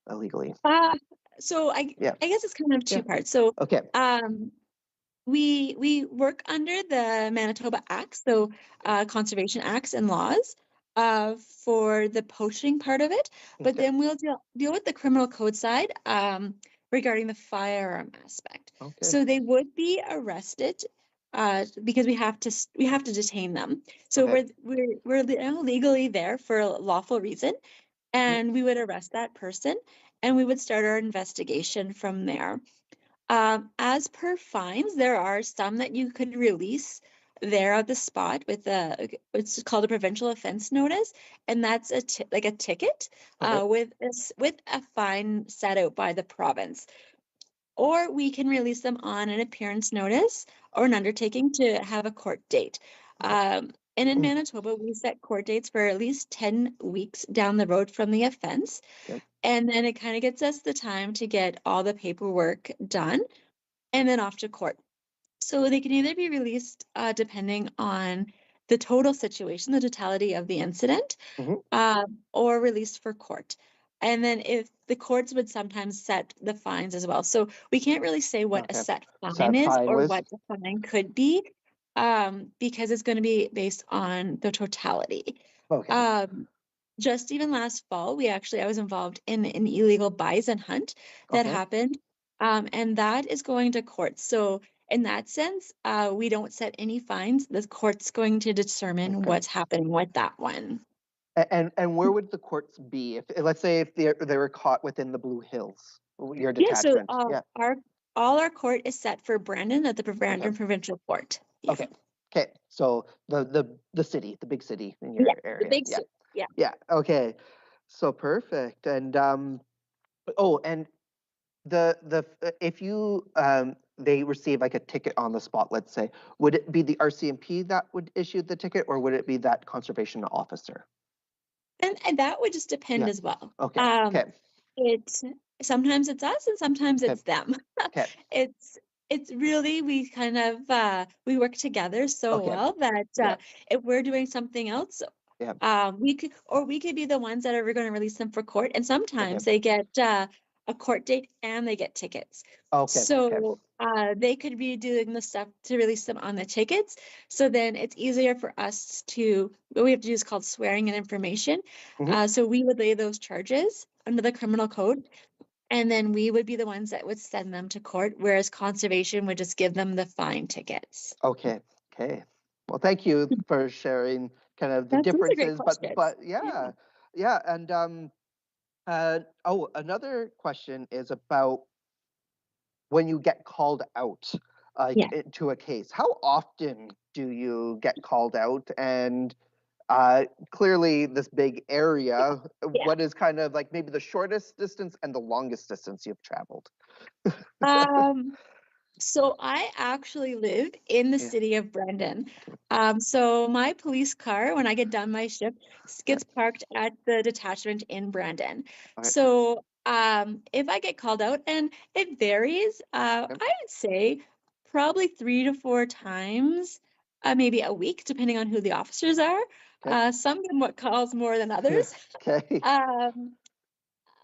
[SPEAKER 1] illegally?
[SPEAKER 2] Uh, so
[SPEAKER 1] Yeah.
[SPEAKER 2] I guess it's kind of
[SPEAKER 1] Yeah.
[SPEAKER 2] two parts. So
[SPEAKER 1] Okay.
[SPEAKER 2] we work under the Manitoba Acts, so conservation acts and laws for the poaching part of it, but
[SPEAKER 1] Okay.
[SPEAKER 2] then we'll deal with the criminal code side regarding the firearm aspect.
[SPEAKER 1] Okay.
[SPEAKER 2] So they would be arrested because we have to detain them. So
[SPEAKER 1] Okay.
[SPEAKER 2] we're now legally there for a lawful reason, and we would arrest that person, and we would start our investigation from there. As per fines, there are some that you could release there at the spot with it's called a provincial offense notice, and that's like a ticket
[SPEAKER 1] Okay.
[SPEAKER 2] with a fine set out by the province. Or we can release them on an appearance notice or an undertaking to have a court date. And in Manitoba, we set court dates for at least 10 weeks down the road from the offense.
[SPEAKER 1] Okay.
[SPEAKER 2] And then it kind of gets us the time to get all the paperwork done and then off to court. So they can either be released depending on the total situation, the totality of the incident, or released for court. And then if the courts would sometimes set the fines as well. So we can't really say what a
[SPEAKER 1] Okay.
[SPEAKER 2] set fine
[SPEAKER 1] Set
[SPEAKER 2] is
[SPEAKER 1] fine
[SPEAKER 2] or
[SPEAKER 1] was
[SPEAKER 2] what the fine could be because it's going to be based on the totality.
[SPEAKER 1] okay.
[SPEAKER 2] Just even last fall, I was involved in an illegal bison hunt that
[SPEAKER 1] Okay.
[SPEAKER 2] happened, and that is going to court. So in that sense, we don't set any fines. The court's going to determine
[SPEAKER 1] Okay.
[SPEAKER 2] what's happening with that one.
[SPEAKER 1] And where would the courts be if, let's say, if they were caught within the Blue Hills, your
[SPEAKER 2] Yeah, so
[SPEAKER 1] detachment? Yeah.
[SPEAKER 2] our court is set for Brandon at the Brandon
[SPEAKER 1] Okay.
[SPEAKER 2] Provincial Court. Yeah.
[SPEAKER 1] Okay. Okay. So the city, the big city in your
[SPEAKER 2] Yeah, the
[SPEAKER 1] area.
[SPEAKER 2] big
[SPEAKER 1] Yeah.
[SPEAKER 2] city. Yeah.
[SPEAKER 1] Yeah. Okay. So perfect. And and if you they receive like a ticket on the spot, let's say, would it be the RCMP that would issue the ticket, or would it be that conservation officer?
[SPEAKER 2] And that would just depend
[SPEAKER 1] Yeah.
[SPEAKER 2] as well.
[SPEAKER 1] Okay. Okay.
[SPEAKER 2] It sometimes it's us and sometimes
[SPEAKER 1] Okay.
[SPEAKER 2] it's them.
[SPEAKER 1] Okay.
[SPEAKER 2] It's really we kind of we work together so
[SPEAKER 1] Okay.
[SPEAKER 2] well that
[SPEAKER 1] Yeah.
[SPEAKER 2] if we're doing something else,
[SPEAKER 1] Yeah.
[SPEAKER 2] we could be the ones that are going to release them for court, and
[SPEAKER 1] Okay.
[SPEAKER 2] sometimes they get a court date and they get tickets.
[SPEAKER 1] Okay. Okay.
[SPEAKER 2] So they could be doing the stuff to release them on the tickets. So then it's easier for us to, what we have to do is called swearing in information. So we would lay those charges under the criminal code, and then we would be the ones that would send them to court, whereas conservation would just give them the fine tickets.
[SPEAKER 1] Okay. Okay. Well, thank you for sharing kind of the
[SPEAKER 2] Those are great
[SPEAKER 1] differences,
[SPEAKER 2] questions.
[SPEAKER 1] but yeah, yeah, and another question is about when you get called out, like
[SPEAKER 2] Yeah.
[SPEAKER 1] into a case. How often do you get called out? And clearly, this big area,
[SPEAKER 2] Yeah.
[SPEAKER 1] what is kind of like maybe the shortest distance and the longest distance you've traveled?
[SPEAKER 2] So I actually live in the
[SPEAKER 1] Yeah.
[SPEAKER 2] city of Brandon. So my police car, when I get done my shift, gets parked at the detachment in Brandon.
[SPEAKER 1] Okay.
[SPEAKER 2] So If I get called out, and it varies, I
[SPEAKER 1] Yep.
[SPEAKER 2] would say probably 3 to 4 times, maybe a week, depending on who the officers are.
[SPEAKER 1] Okay.
[SPEAKER 2] Some get what calls more than others,
[SPEAKER 1] Okay.
[SPEAKER 2] um,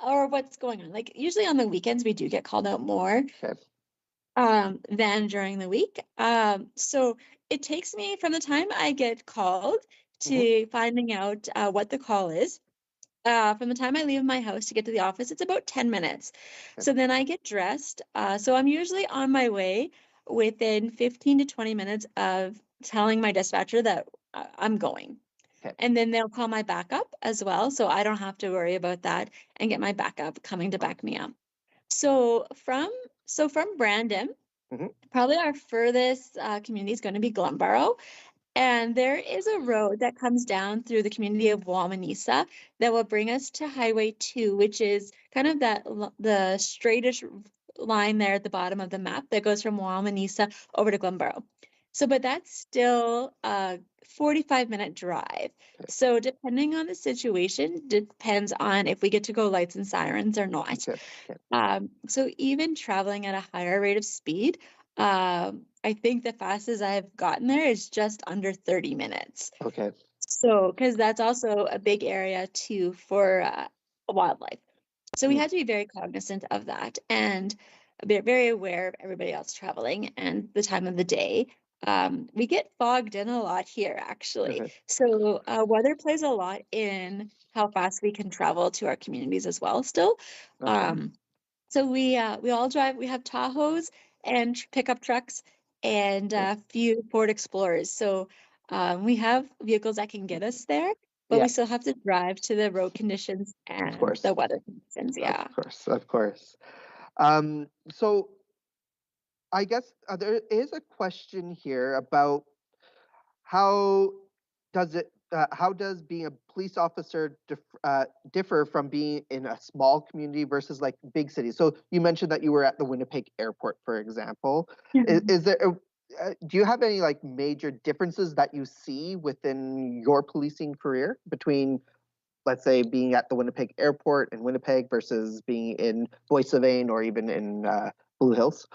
[SPEAKER 2] or what's going on. Like usually on the weekends, we do get called out more
[SPEAKER 1] Okay.
[SPEAKER 2] than during the week. So it takes me from the time I get called
[SPEAKER 1] Hmm.
[SPEAKER 2] to finding out what the call is. From the time I leave my house to get to the office, it's about 10 minutes.
[SPEAKER 1] Okay.
[SPEAKER 2] So then I get dressed. So I'm usually on my way within 15 to 20 minutes of telling my dispatcher that I'm going.
[SPEAKER 1] Okay.
[SPEAKER 2] And then they'll call my backup as well. So I don't have to worry about that and get my backup coming to back me up. So from Brandon,
[SPEAKER 1] Hmm.
[SPEAKER 2] probably our furthest community is going to be Glenborough. And there is a road that comes down through the community of Wawanesa that will bring us to Highway 2, which is kind of the straightest line there at the bottom of the map that goes from Wawanesa over to Glenborough. So, but that's still a 45-minute drive.
[SPEAKER 1] Okay.
[SPEAKER 2] So depending on the situation, depends on if we get to go lights and sirens or not.
[SPEAKER 1] Okay. Okay.
[SPEAKER 2] So even traveling at a higher rate of speed, I think the fastest I've gotten there is just under 30 minutes.
[SPEAKER 1] Okay.
[SPEAKER 2] So, because that's also a big area too for wildlife. So we
[SPEAKER 1] Mm.
[SPEAKER 2] have to be very cognizant of that and be very aware of everybody else traveling and the time of the day. We get fogged in a lot here, actually.
[SPEAKER 1] Okay.
[SPEAKER 2] So weather plays a lot in how fast we can travel to our communities as well still.
[SPEAKER 1] Okay.
[SPEAKER 2] So we all drive. We have Tahoes and pickup trucks and
[SPEAKER 1] Okay.
[SPEAKER 2] a few Ford Explorers. So we have vehicles that can get us there, but
[SPEAKER 1] Yeah,
[SPEAKER 2] we still have to drive to the road conditions
[SPEAKER 1] of
[SPEAKER 2] and
[SPEAKER 1] course.
[SPEAKER 2] the weather conditions.
[SPEAKER 1] Of
[SPEAKER 2] Yeah.
[SPEAKER 1] course. Of course. So I guess there is a question here about how how does being a police officer differ from being in a small community versus like big cities? So you mentioned that you were at the Winnipeg airport, for example. Is there do you have any like major differences that you see within your policing career between, let's say, being at the Winnipeg airport in Winnipeg versus being in Boissevain or even in Blue Hills?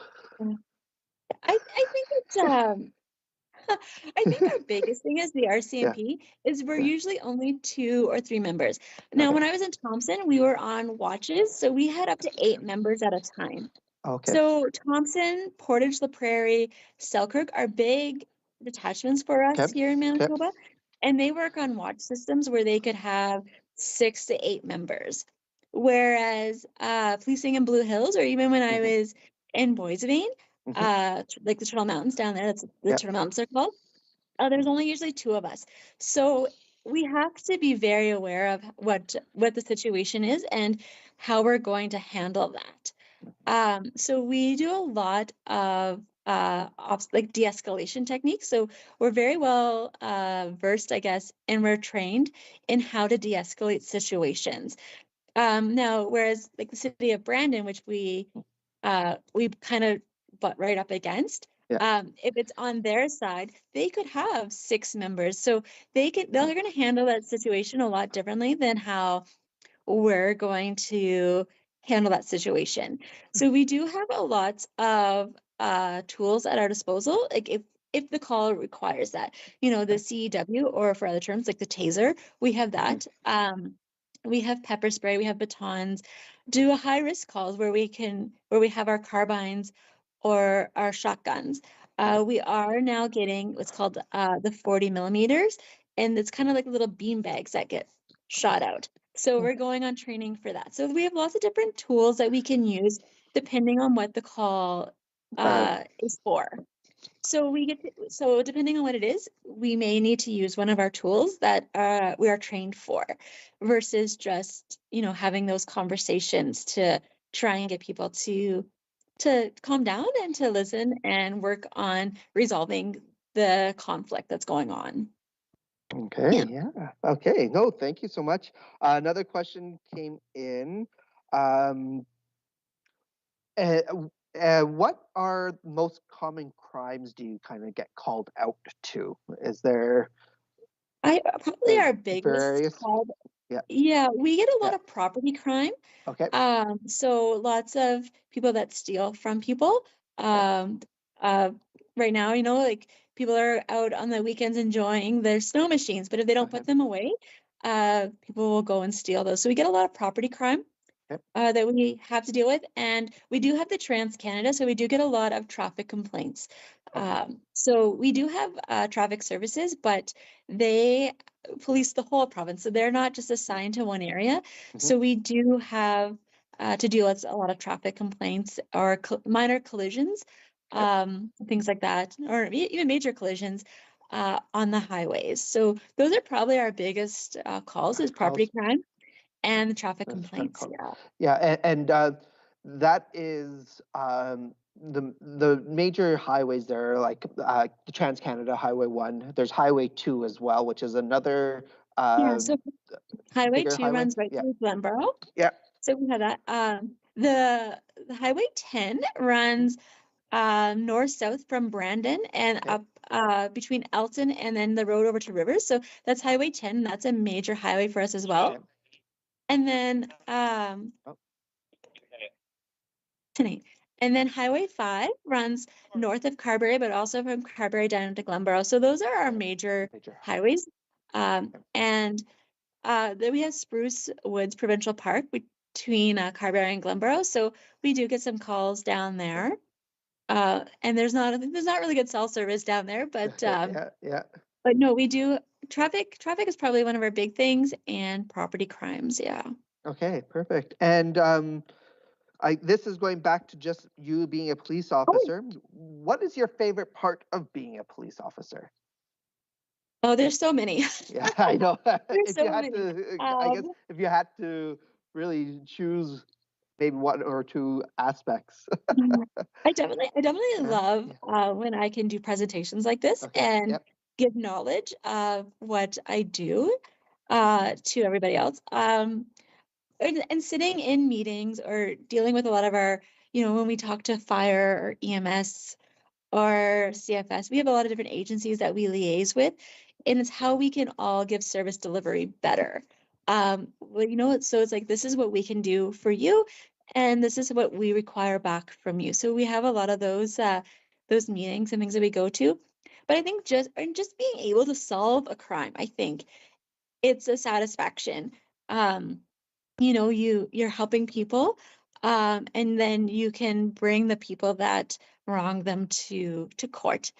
[SPEAKER 2] I think it's I think our biggest thing as the
[SPEAKER 1] Yeah.
[SPEAKER 2] RCMP is we're
[SPEAKER 1] Yeah.
[SPEAKER 2] usually only 2 or 3 members. Now,
[SPEAKER 1] Okay.
[SPEAKER 2] when I was in Thompson, we were on watches, so we had up to 8 members at a time.
[SPEAKER 1] Okay.
[SPEAKER 2] So Thompson, Portage la Prairie, Selkirk are big detachments for us
[SPEAKER 1] Okay.
[SPEAKER 2] here in
[SPEAKER 1] Okay.
[SPEAKER 2] Manitoba, and they work on watch systems where they could have 6 to 8 members. Whereas policing in Blue Hills, or even when I
[SPEAKER 1] Hmm.
[SPEAKER 2] was in Boissevain,
[SPEAKER 1] Hmm.
[SPEAKER 2] like the Turtle Mountains down there, that's the
[SPEAKER 1] Yeah.
[SPEAKER 2] Turtle Mountains are called. There's only usually 2 of us, so we have to be very aware of what the situation is and how we're going to handle that. So we do a lot of like de-escalation techniques. So we're very well versed, I guess, and we're trained in how to de-escalate situations. Now, whereas like the city of Brandon, which we kind of butt right up against.
[SPEAKER 1] Yeah.
[SPEAKER 2] If it's on their side, they could have 6 members, so they're going to handle that situation a lot differently than how we're going to handle that situation. So we do have a lot of tools at our disposal. Like if the call requires that, the CEW, or for other terms like the taser, we have
[SPEAKER 1] Mhm.
[SPEAKER 2] that. We have pepper spray, we have batons. Do a high risk calls where we have our carbines or our shotguns. We are now getting what's called the 40 millimeters, and it's kind of like little bean bags that get shot out. So we're going on training for that. So we have lots of different tools that we can use depending on what the call is for. So depending on what it is, we may need to use one of our tools that we are trained for, versus just having those conversations to try and get people to calm down and to listen and work on resolving the conflict that's going on.
[SPEAKER 1] Okay,
[SPEAKER 2] Yeah.
[SPEAKER 1] yeah. Okay, no, thank you so much. Another question came in. Um, what are most common crimes do you kind of get called out to? Is there
[SPEAKER 2] Probably our biggest
[SPEAKER 1] various?
[SPEAKER 2] call. Yeah, we get a lot
[SPEAKER 1] Yeah.
[SPEAKER 2] of property crime.
[SPEAKER 1] Okay.
[SPEAKER 2] So lots of people that steal from people.
[SPEAKER 1] Okay.
[SPEAKER 2] Um, uh, right now, like people are out on the weekends enjoying their snow machines, but if they don't
[SPEAKER 1] Okay.
[SPEAKER 2] put them away, people will go and steal those. So we get a lot of property crime
[SPEAKER 1] Okay.
[SPEAKER 2] that we have to deal with. And we do have the Trans Canada, so we do get a lot of traffic complaints.
[SPEAKER 1] Okay.
[SPEAKER 2] So we do have traffic services, but they police the whole province. So they're not just assigned to one area.
[SPEAKER 1] Mhm.
[SPEAKER 2] So we do have to deal with a lot of traffic complaints or minor collisions,
[SPEAKER 1] Okay.
[SPEAKER 2] things like that, or even major collisions. On the highways. So those are probably our biggest calls is property
[SPEAKER 1] Calls.
[SPEAKER 2] crime and the traffic
[SPEAKER 1] That's traffic
[SPEAKER 2] complaints.
[SPEAKER 1] call.
[SPEAKER 2] Yeah.
[SPEAKER 1] Yeah, and that is the major highways there are like the Trans Canada Highway 1. There's Highway 2 as well, which is another
[SPEAKER 2] Yeah, so Highway
[SPEAKER 1] bigger
[SPEAKER 2] 2
[SPEAKER 1] highway.
[SPEAKER 2] runs right
[SPEAKER 1] Yeah.
[SPEAKER 2] through Glenborough.
[SPEAKER 1] Yeah.
[SPEAKER 2] So we have that. The Highway 10 runs north-south from Brandon and
[SPEAKER 1] Okay.
[SPEAKER 2] up between Elton and then the road over to Rivers. So that's Highway 10. That's a major highway for us as well.
[SPEAKER 1] Okay.
[SPEAKER 2] And then
[SPEAKER 1] Oh,
[SPEAKER 2] tonight. And then Highway 5 runs north of Carberry, but also from Carberry down to Glenborough. So those are our
[SPEAKER 1] okay.
[SPEAKER 2] major
[SPEAKER 1] Major.
[SPEAKER 2] highways.
[SPEAKER 1] Okay.
[SPEAKER 2] And then we have Spruce Woods Provincial Park between Carberry and Glenborough. So we do get some calls down there. And there's not really good cell service down there,
[SPEAKER 1] Yeah. Yeah.
[SPEAKER 2] but no, we do traffic is probably one of our big things, and property crimes. Yeah.
[SPEAKER 1] Okay. Perfect. And this is going back to just you being a police
[SPEAKER 2] Oh,
[SPEAKER 1] officer. What is your favorite part of being a police officer?
[SPEAKER 2] oh, there's so many.
[SPEAKER 1] Yeah, I know.
[SPEAKER 2] There's
[SPEAKER 1] If you
[SPEAKER 2] so
[SPEAKER 1] had
[SPEAKER 2] many.
[SPEAKER 1] to, I guess
[SPEAKER 2] Um,
[SPEAKER 1] if you had to really choose maybe one or two aspects.
[SPEAKER 2] Mm, I definitely
[SPEAKER 1] Yeah,
[SPEAKER 2] love
[SPEAKER 1] yeah.
[SPEAKER 2] when I can do presentations like this
[SPEAKER 1] Okay,
[SPEAKER 2] and
[SPEAKER 1] yep.
[SPEAKER 2] give knowledge of what I do to everybody else. And sitting in meetings or dealing with a lot of our, when we talk to fire or EMS or CFS, we have a lot of different agencies that we liaise with, and it's how we can all give service delivery better. Well, so it's like this is what we can do for you, and this is what we require back from you. So we have a lot of those meetings and things that we go to. But I think just being able to solve a crime, I think it's a satisfaction. Um, you're helping people, and then you can bring the people that wrong them to court,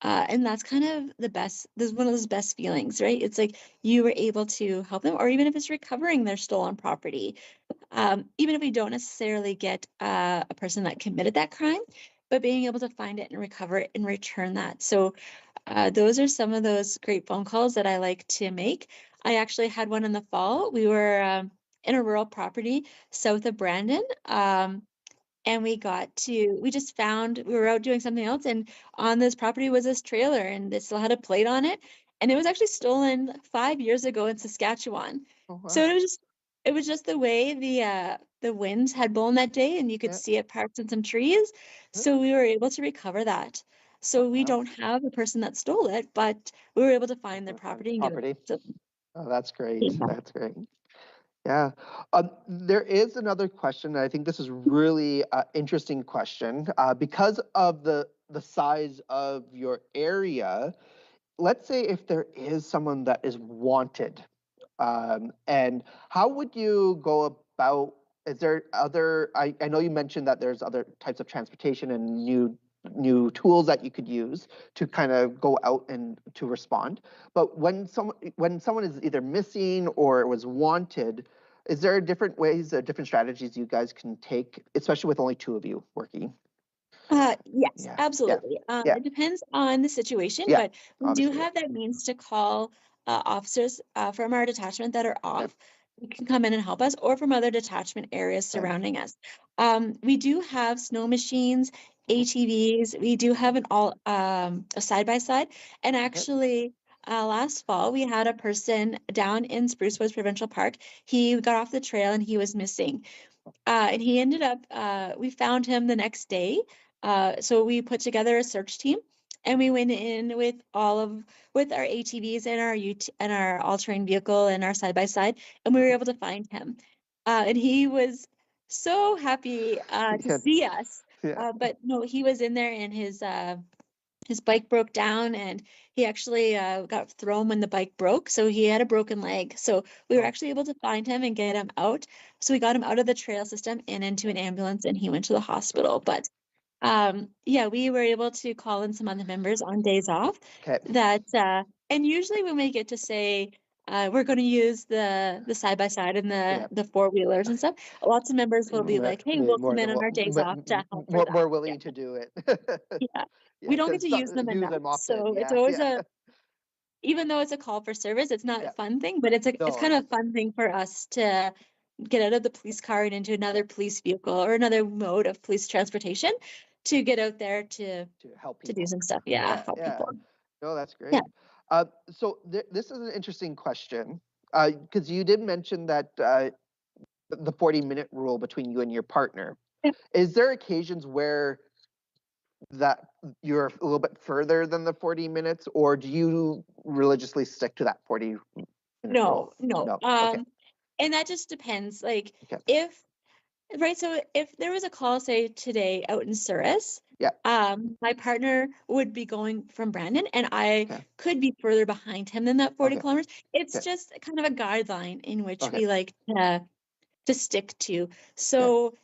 [SPEAKER 2] and that's kind of the best. This is one of those best feelings, right? It's like you were able to help them, or even if it's recovering their stolen property, even if we don't necessarily get a person that committed that crime, but being able to find it and recover it and return that. So those are some of those great phone calls that I like to make. I actually had one in the fall. We were in a rural property south of Brandon. And we just found, we were out doing something else, and on this property was this trailer, and it still had a plate on it. And it was actually stolen 5 years ago in Saskatchewan.
[SPEAKER 1] Oh,
[SPEAKER 2] So
[SPEAKER 1] wow.
[SPEAKER 2] it was just the way the winds had blown that day, and you could
[SPEAKER 1] Yeah,
[SPEAKER 2] see it parked in some trees.
[SPEAKER 1] yeah.
[SPEAKER 2] So we were able to recover that.
[SPEAKER 1] Oh,
[SPEAKER 2] So we
[SPEAKER 1] wow.
[SPEAKER 2] don't have the person that stole it, but we were able to find their
[SPEAKER 1] On
[SPEAKER 2] property and give it
[SPEAKER 1] property.
[SPEAKER 2] to
[SPEAKER 1] Oh, that's great.
[SPEAKER 2] them.
[SPEAKER 1] That's great. Yeah. There is another question. I think this is really interesting question. Because of the size of your area, let's say if there is someone that is wanted, and how would you go about, is there other, I know you mentioned that there's other types of transportation and new tools that you could use to kind of go out and to respond. But when someone is either missing or was wanted, is there different ways, different strategies you guys can take, especially with only two of you working?
[SPEAKER 2] Yes,
[SPEAKER 1] Yeah, yeah,
[SPEAKER 2] absolutely.
[SPEAKER 1] yeah,
[SPEAKER 2] It depends on the situation,
[SPEAKER 1] yeah.
[SPEAKER 2] but we do
[SPEAKER 1] Obviously, yeah.
[SPEAKER 2] have that means to call officers from our detachment that are
[SPEAKER 1] Okay,
[SPEAKER 2] off. Who can come in and help us, or from other detachment areas
[SPEAKER 1] okay.
[SPEAKER 2] surrounding us. We do have snow machines,
[SPEAKER 1] Mhm.
[SPEAKER 2] ATVs. We do have a side by side, and
[SPEAKER 1] Okay,
[SPEAKER 2] actually. Last fall, we had a person down in Spruce Woods Provincial Park. He got off the trail and he was missing. And he ended up, we found him the next day. So we put together a search team. and we went in with with our ATVs and and our all-terrain vehicle and our side-by-side, and we were able to find him. And he was so happy to
[SPEAKER 1] Yeah.
[SPEAKER 2] see us.
[SPEAKER 1] Yeah.
[SPEAKER 2] But no, he was in there and his bike broke down, and he actually got thrown when the bike broke. So he had a broken leg. So we were
[SPEAKER 1] Oh.
[SPEAKER 2] actually able to find him and get him out. So we got him out of the trail system and into an ambulance, and he went to the hospital. But yeah, we were able to call in some other members on days off
[SPEAKER 1] Okay.
[SPEAKER 2] that, and usually when we get to say, we're going to use the side by side and
[SPEAKER 1] Yeah.
[SPEAKER 2] the four-wheelers and stuff, lots of members will be like, hey, we'll
[SPEAKER 1] More
[SPEAKER 2] come in
[SPEAKER 1] than
[SPEAKER 2] on our days off to help for that.
[SPEAKER 1] more
[SPEAKER 2] Yeah.
[SPEAKER 1] willing to do it.
[SPEAKER 2] Yeah.
[SPEAKER 1] Yeah,
[SPEAKER 2] We don't get
[SPEAKER 1] because
[SPEAKER 2] to use them
[SPEAKER 1] use
[SPEAKER 2] enough.
[SPEAKER 1] them often.
[SPEAKER 2] So it's
[SPEAKER 1] Yeah,
[SPEAKER 2] always
[SPEAKER 1] yeah,
[SPEAKER 2] even though it's a call for service, it's not a
[SPEAKER 1] yeah.
[SPEAKER 2] fun thing, but it's
[SPEAKER 1] No,
[SPEAKER 2] kind of a fun thing for us to get out of the police car and into another police vehicle or another mode of police transportation to get out there to
[SPEAKER 1] help
[SPEAKER 2] do
[SPEAKER 1] people.
[SPEAKER 2] some stuff. Yeah, help
[SPEAKER 1] Yeah.
[SPEAKER 2] people.
[SPEAKER 1] No, that's
[SPEAKER 2] Yeah.
[SPEAKER 1] great. So this is an interesting question, because you did mention that the 40-minute rule between you and your partner.
[SPEAKER 2] Yeah.
[SPEAKER 1] Is there occasions where that you're a little bit further than the 40 minutes, or do you religiously stick to that 40-minute rule?
[SPEAKER 2] No.
[SPEAKER 1] No. Okay.
[SPEAKER 2] And that just depends. Like
[SPEAKER 1] Okay.
[SPEAKER 2] right, so if there was a call, say today out in Souris,
[SPEAKER 1] Yeah.
[SPEAKER 2] my partner would be going from Brandon, and I
[SPEAKER 1] Okay.
[SPEAKER 2] could be further behind him than that 40
[SPEAKER 1] Okay.
[SPEAKER 2] kilometers. It's
[SPEAKER 1] Okay.
[SPEAKER 2] just kind of a guideline in which
[SPEAKER 1] Okay.
[SPEAKER 2] we like to stick to.
[SPEAKER 1] Okay.
[SPEAKER 2] So,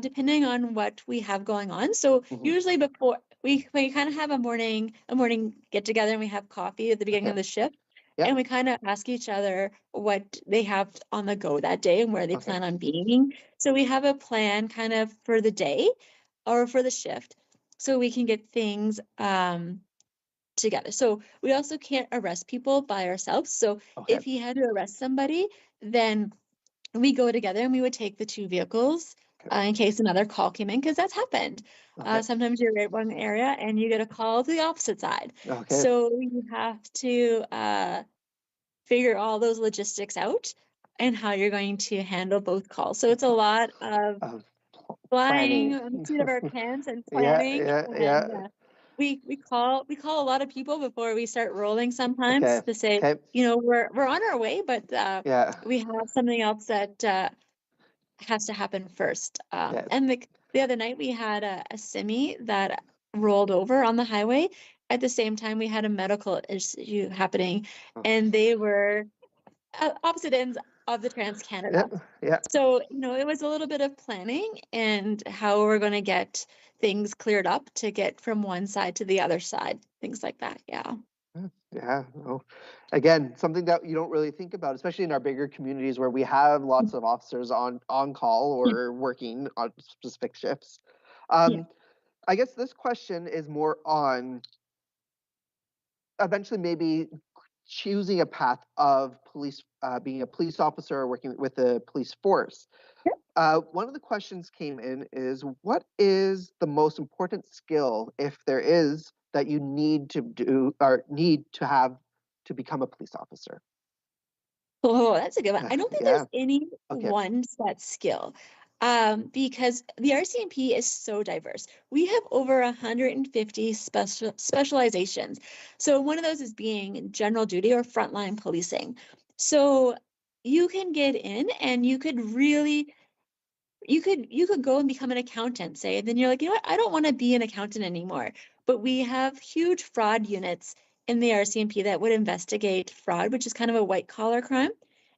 [SPEAKER 2] depending on what we have going on. So
[SPEAKER 1] Mhm.
[SPEAKER 2] usually before we kind of have a morning get together and we have coffee at the beginning
[SPEAKER 1] Okay.
[SPEAKER 2] of the shift.
[SPEAKER 1] Yeah.
[SPEAKER 2] And we kind of ask each other what they have on the go that day and where they
[SPEAKER 1] Okay.
[SPEAKER 2] plan on being. So we have a plan kind of for the day or for the shift so we can get things together. So we also can't arrest people by ourselves. So
[SPEAKER 1] Okay.
[SPEAKER 2] if he had to arrest somebody, then we go together and we would take the two vehicles
[SPEAKER 1] Okay.
[SPEAKER 2] in case another call came in, because that's happened.
[SPEAKER 1] Okay.
[SPEAKER 2] Sometimes you're at one area and you get a call to the opposite side.
[SPEAKER 1] Okay.
[SPEAKER 2] So you have to figure all those logistics out and how you're going to handle both calls. So it's a lot of flying
[SPEAKER 1] Planning.
[SPEAKER 2] on the seat of our pants and
[SPEAKER 1] Yeah.
[SPEAKER 2] planning.
[SPEAKER 1] Yeah. Yeah.
[SPEAKER 2] And we call a lot of people before we start rolling sometimes
[SPEAKER 1] Okay.
[SPEAKER 2] to say,
[SPEAKER 1] Okay.
[SPEAKER 2] we're on our way, but
[SPEAKER 1] Yeah.
[SPEAKER 2] we have something else that has to happen first.
[SPEAKER 1] Okay.
[SPEAKER 2] And the other night we had a semi that rolled over on the highway. At the same time, we had a medical issue happening, and they were opposite ends of the Trans Canada.
[SPEAKER 1] Yeah. Yeah.
[SPEAKER 2] So, it was a little bit of planning and how we're going to get things cleared up to get from one side to the other side, things like that. Yeah.
[SPEAKER 1] Yeah. No. Again, something that you don't really think about, especially in our bigger communities where we have lots of officers on call or working on specific shifts.
[SPEAKER 2] Yeah.
[SPEAKER 1] I guess this question is more on eventually maybe choosing a path of being a police officer or working with the police force. One of the questions came in is, what is the most important skill, if there is, that you need to do or need to have to become a police officer?
[SPEAKER 2] Oh, that's a good one. I don't think there's
[SPEAKER 1] Yeah.
[SPEAKER 2] any
[SPEAKER 1] Okay.
[SPEAKER 2] one set skill, because the RCMP is so diverse. We have over 150 specializations. So one of those is being general duty or frontline policing. So you can get in and you could really you could go and become an accountant, say, and then you're like, you know what, I don't want to be an accountant anymore. But we have huge fraud units in the RCMP that would investigate fraud, which is kind of a white collar crime.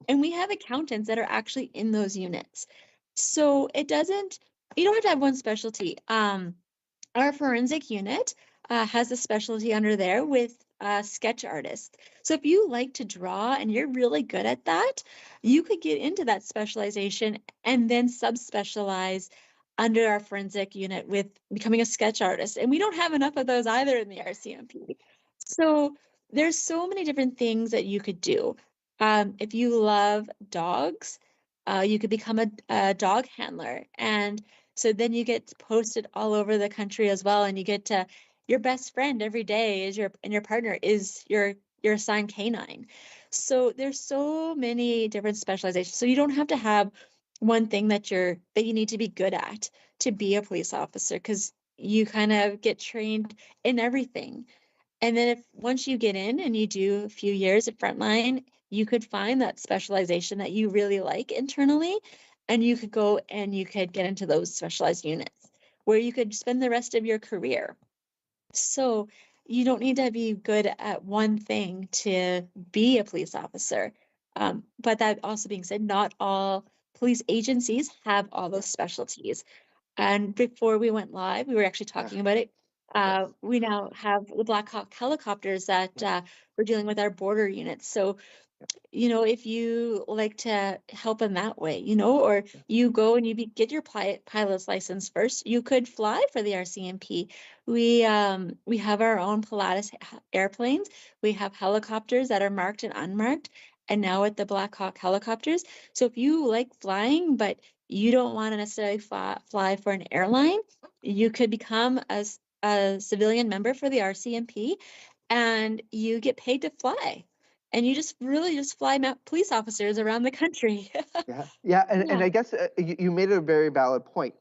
[SPEAKER 2] And we have accountants that are actually in those units. So you don't have to have one specialty. Our forensic unit has a specialty under there with sketch artists. So if you like to draw and you're really good at that, you could get into that specialization and then subspecialize under our forensic unit with becoming a sketch artist. And we don't have enough of those either in the RCMP. So there's so many different things that you could do. If you love dogs, you could become a dog handler, and so then you get posted all over the country as well, and you get to your best friend every day is your partner is your assigned canine. So there's so many different specializations. So you don't have to have one thing that you need to be good at to be a police officer, because you kind of get trained in everything. And then if once you get in and you do a few years at frontline, you could find that specialization that you really like internally, and you could go and you could get into those specialized units where you could spend the rest of your career. So you don't need to be good at one thing to be a police officer. But that also being said, not all police agencies have all those specialties. And before we went live, we were actually
[SPEAKER 1] Yeah.
[SPEAKER 2] talking about it.
[SPEAKER 1] Yes.
[SPEAKER 2] We now have the Black Hawk helicopters that we're dealing with our border units. So, if you like to help in that way, or you go and get your pilot's license first, you could fly for the RCMP. We have our own Pilatus airplanes. We have helicopters that are marked and unmarked, and now with the Black Hawk helicopters. So if you like flying, but you don't want to necessarily fly for an airline, you could become a civilian member for the RCMP, and you get paid to fly. And you just really just fly police officers around the country.
[SPEAKER 1] Yeah, and
[SPEAKER 2] Yeah.
[SPEAKER 1] I guess you made a very valid point.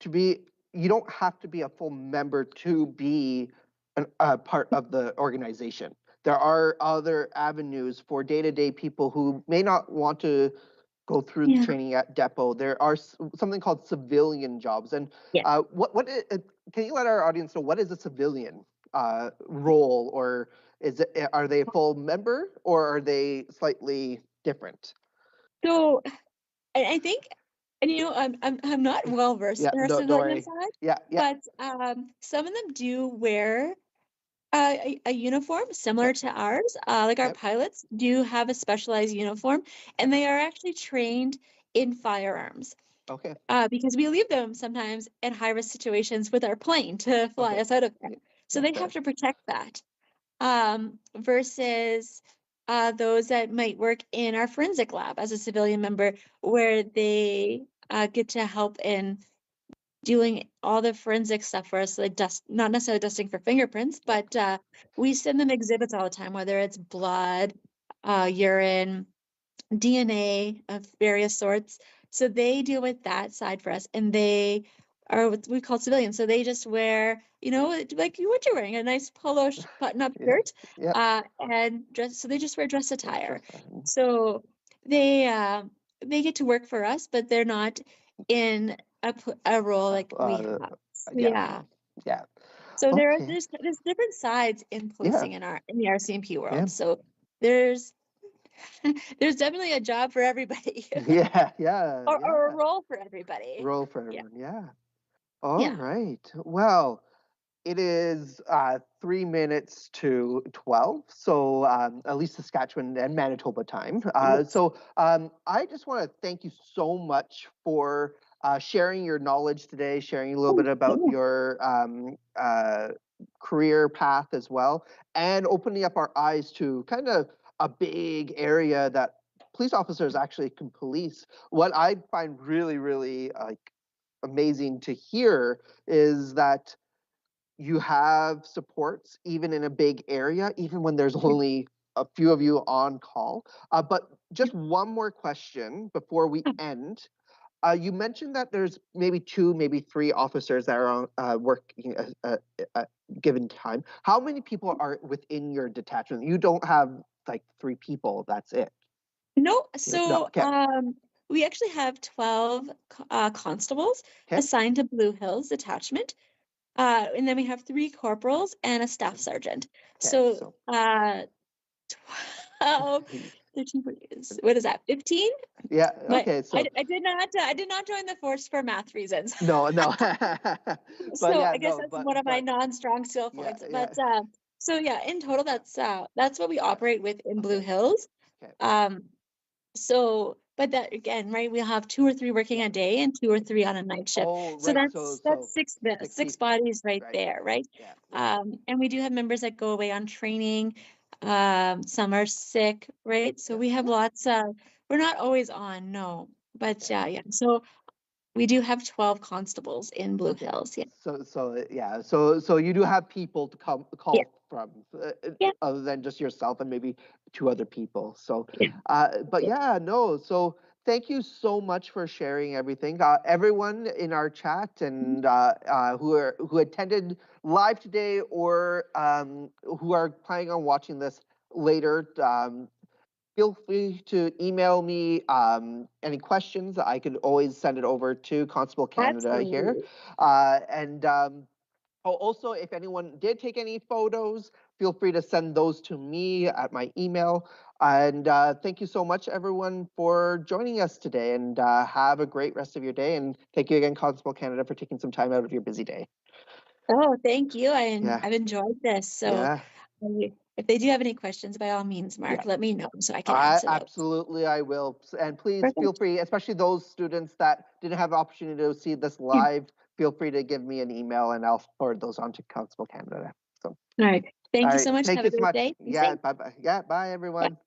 [SPEAKER 1] You don't have to be a full member to be a part of the organization. There are other avenues for day-to-day people who may not want to go through the
[SPEAKER 2] Yeah.
[SPEAKER 1] training at depot. There are something called civilian jobs. And
[SPEAKER 2] Yeah.
[SPEAKER 1] can you let our audience know what is a civilian role, or are they a full member, or are they slightly different?
[SPEAKER 2] So I think, and I'm not well versed
[SPEAKER 1] Yeah,
[SPEAKER 2] in our
[SPEAKER 1] don't
[SPEAKER 2] civilian
[SPEAKER 1] worry.
[SPEAKER 2] side,
[SPEAKER 1] Yeah.
[SPEAKER 2] but some of them do wear a uniform similar to ours. Like our
[SPEAKER 1] Yep.
[SPEAKER 2] pilots do have a specialized uniform, and they are actually trained in firearms.
[SPEAKER 1] Okay.
[SPEAKER 2] Because we leave them sometimes in high-risk situations with our plane to fly us out of there. So they have to protect that. Versus those that might work in our forensic lab as a civilian member, where they get to help in doing all the forensic stuff for us, like not necessarily dusting for fingerprints, but we send them exhibits all the time, whether it's blood, urine, DNA of various sorts. So they deal with that side for us, and they are what we call civilians. So they just wear, like what you're wearing, a nice polo button-up shirt, and dress. So they just wear dress attire. So they get to work for us, but they're not in a role like we have.
[SPEAKER 1] Yeah.
[SPEAKER 2] So
[SPEAKER 1] Okay.
[SPEAKER 2] there's different sides in policing in the RCMP world.
[SPEAKER 1] Yeah.
[SPEAKER 2] So there's definitely a job for everybody.
[SPEAKER 1] Yeah.
[SPEAKER 2] Or a role for everybody.
[SPEAKER 1] Role for everyone. Yeah.
[SPEAKER 2] Yeah.
[SPEAKER 1] All right. Well, it is 3 minutes to 12, so at least Saskatchewan and Manitoba time. So I just want to thank you so much for sharing your knowledge today, sharing a little bit about your career path as well, and opening up our eyes to kind of a big area that police officers actually can police. What I find really, really amazing to hear is that you have supports even in a big area, even when there's only a few of you on call. But just one more question before we end. You mentioned that there's maybe 2, maybe 3 officers that are on working a given time. How many people are within your detachment? You don't have like 3 people. That's it.
[SPEAKER 2] No,
[SPEAKER 1] No.
[SPEAKER 2] so
[SPEAKER 1] Okay.
[SPEAKER 2] we actually have 12 constables assigned to Blue Hills Detachment. And then we have 3 corporals and a staff sergeant. So 12, 13, what is that, 15?
[SPEAKER 1] Yeah.
[SPEAKER 2] But
[SPEAKER 1] Okay. So
[SPEAKER 2] I did not join the force for math reasons.
[SPEAKER 1] no.
[SPEAKER 2] So
[SPEAKER 1] yeah,
[SPEAKER 2] I guess that's one of my non-strong skill points. But so yeah, in total, that's what we operate with in Blue Hills.
[SPEAKER 1] Okay.
[SPEAKER 2] So, but that again, right? We'll have 2 or 3 working a day and 2 or 3 on a night shift.
[SPEAKER 1] Oh,
[SPEAKER 2] So
[SPEAKER 1] right.
[SPEAKER 2] that's six bodies right there, right?
[SPEAKER 1] Yeah.
[SPEAKER 2] And we do have members that go away on training. Some are sick, right? So we have lots of. We're not always on, no, but yeah. So we do have 12 constables in Blue Hills. Yeah.
[SPEAKER 1] So you do have people to call from,
[SPEAKER 2] Yeah.
[SPEAKER 1] other than just yourself and maybe 2 other people. So,
[SPEAKER 2] Yeah.
[SPEAKER 1] but yeah, no. So thank you so much for sharing everything. Everyone in our chat and who attended live today or who are planning on watching this later, feel free to email me any questions. I could always send it over to Constable Canada here.
[SPEAKER 2] Absolutely.
[SPEAKER 1] And also, if anyone did take any photos, feel free to send those to me at my email. And thank you so much, everyone, for joining us today. And have a great rest of your day. And thank you again, Constable Canada, for taking some time out of your busy day.
[SPEAKER 2] Oh, thank you.
[SPEAKER 1] Yeah,
[SPEAKER 2] I've enjoyed this. So
[SPEAKER 1] yeah,
[SPEAKER 2] if they do have any questions, by all means, Mark,
[SPEAKER 1] yeah.
[SPEAKER 2] let me know so I can answer those.
[SPEAKER 1] Absolutely, I will. And please feel
[SPEAKER 2] Perfect.
[SPEAKER 1] free, especially those students that didn't have the opportunity to see this live, feel free to give me an email and I'll forward those on to Constable Canada. So,
[SPEAKER 2] All right.
[SPEAKER 1] all
[SPEAKER 2] Thank you
[SPEAKER 1] right,
[SPEAKER 2] so much.
[SPEAKER 1] thank
[SPEAKER 2] Have
[SPEAKER 1] you
[SPEAKER 2] a
[SPEAKER 1] so
[SPEAKER 2] great
[SPEAKER 1] much.
[SPEAKER 2] day. Be
[SPEAKER 1] Yeah,
[SPEAKER 2] safe.
[SPEAKER 1] bye bye. Yeah, bye
[SPEAKER 2] Yeah.
[SPEAKER 1] everyone.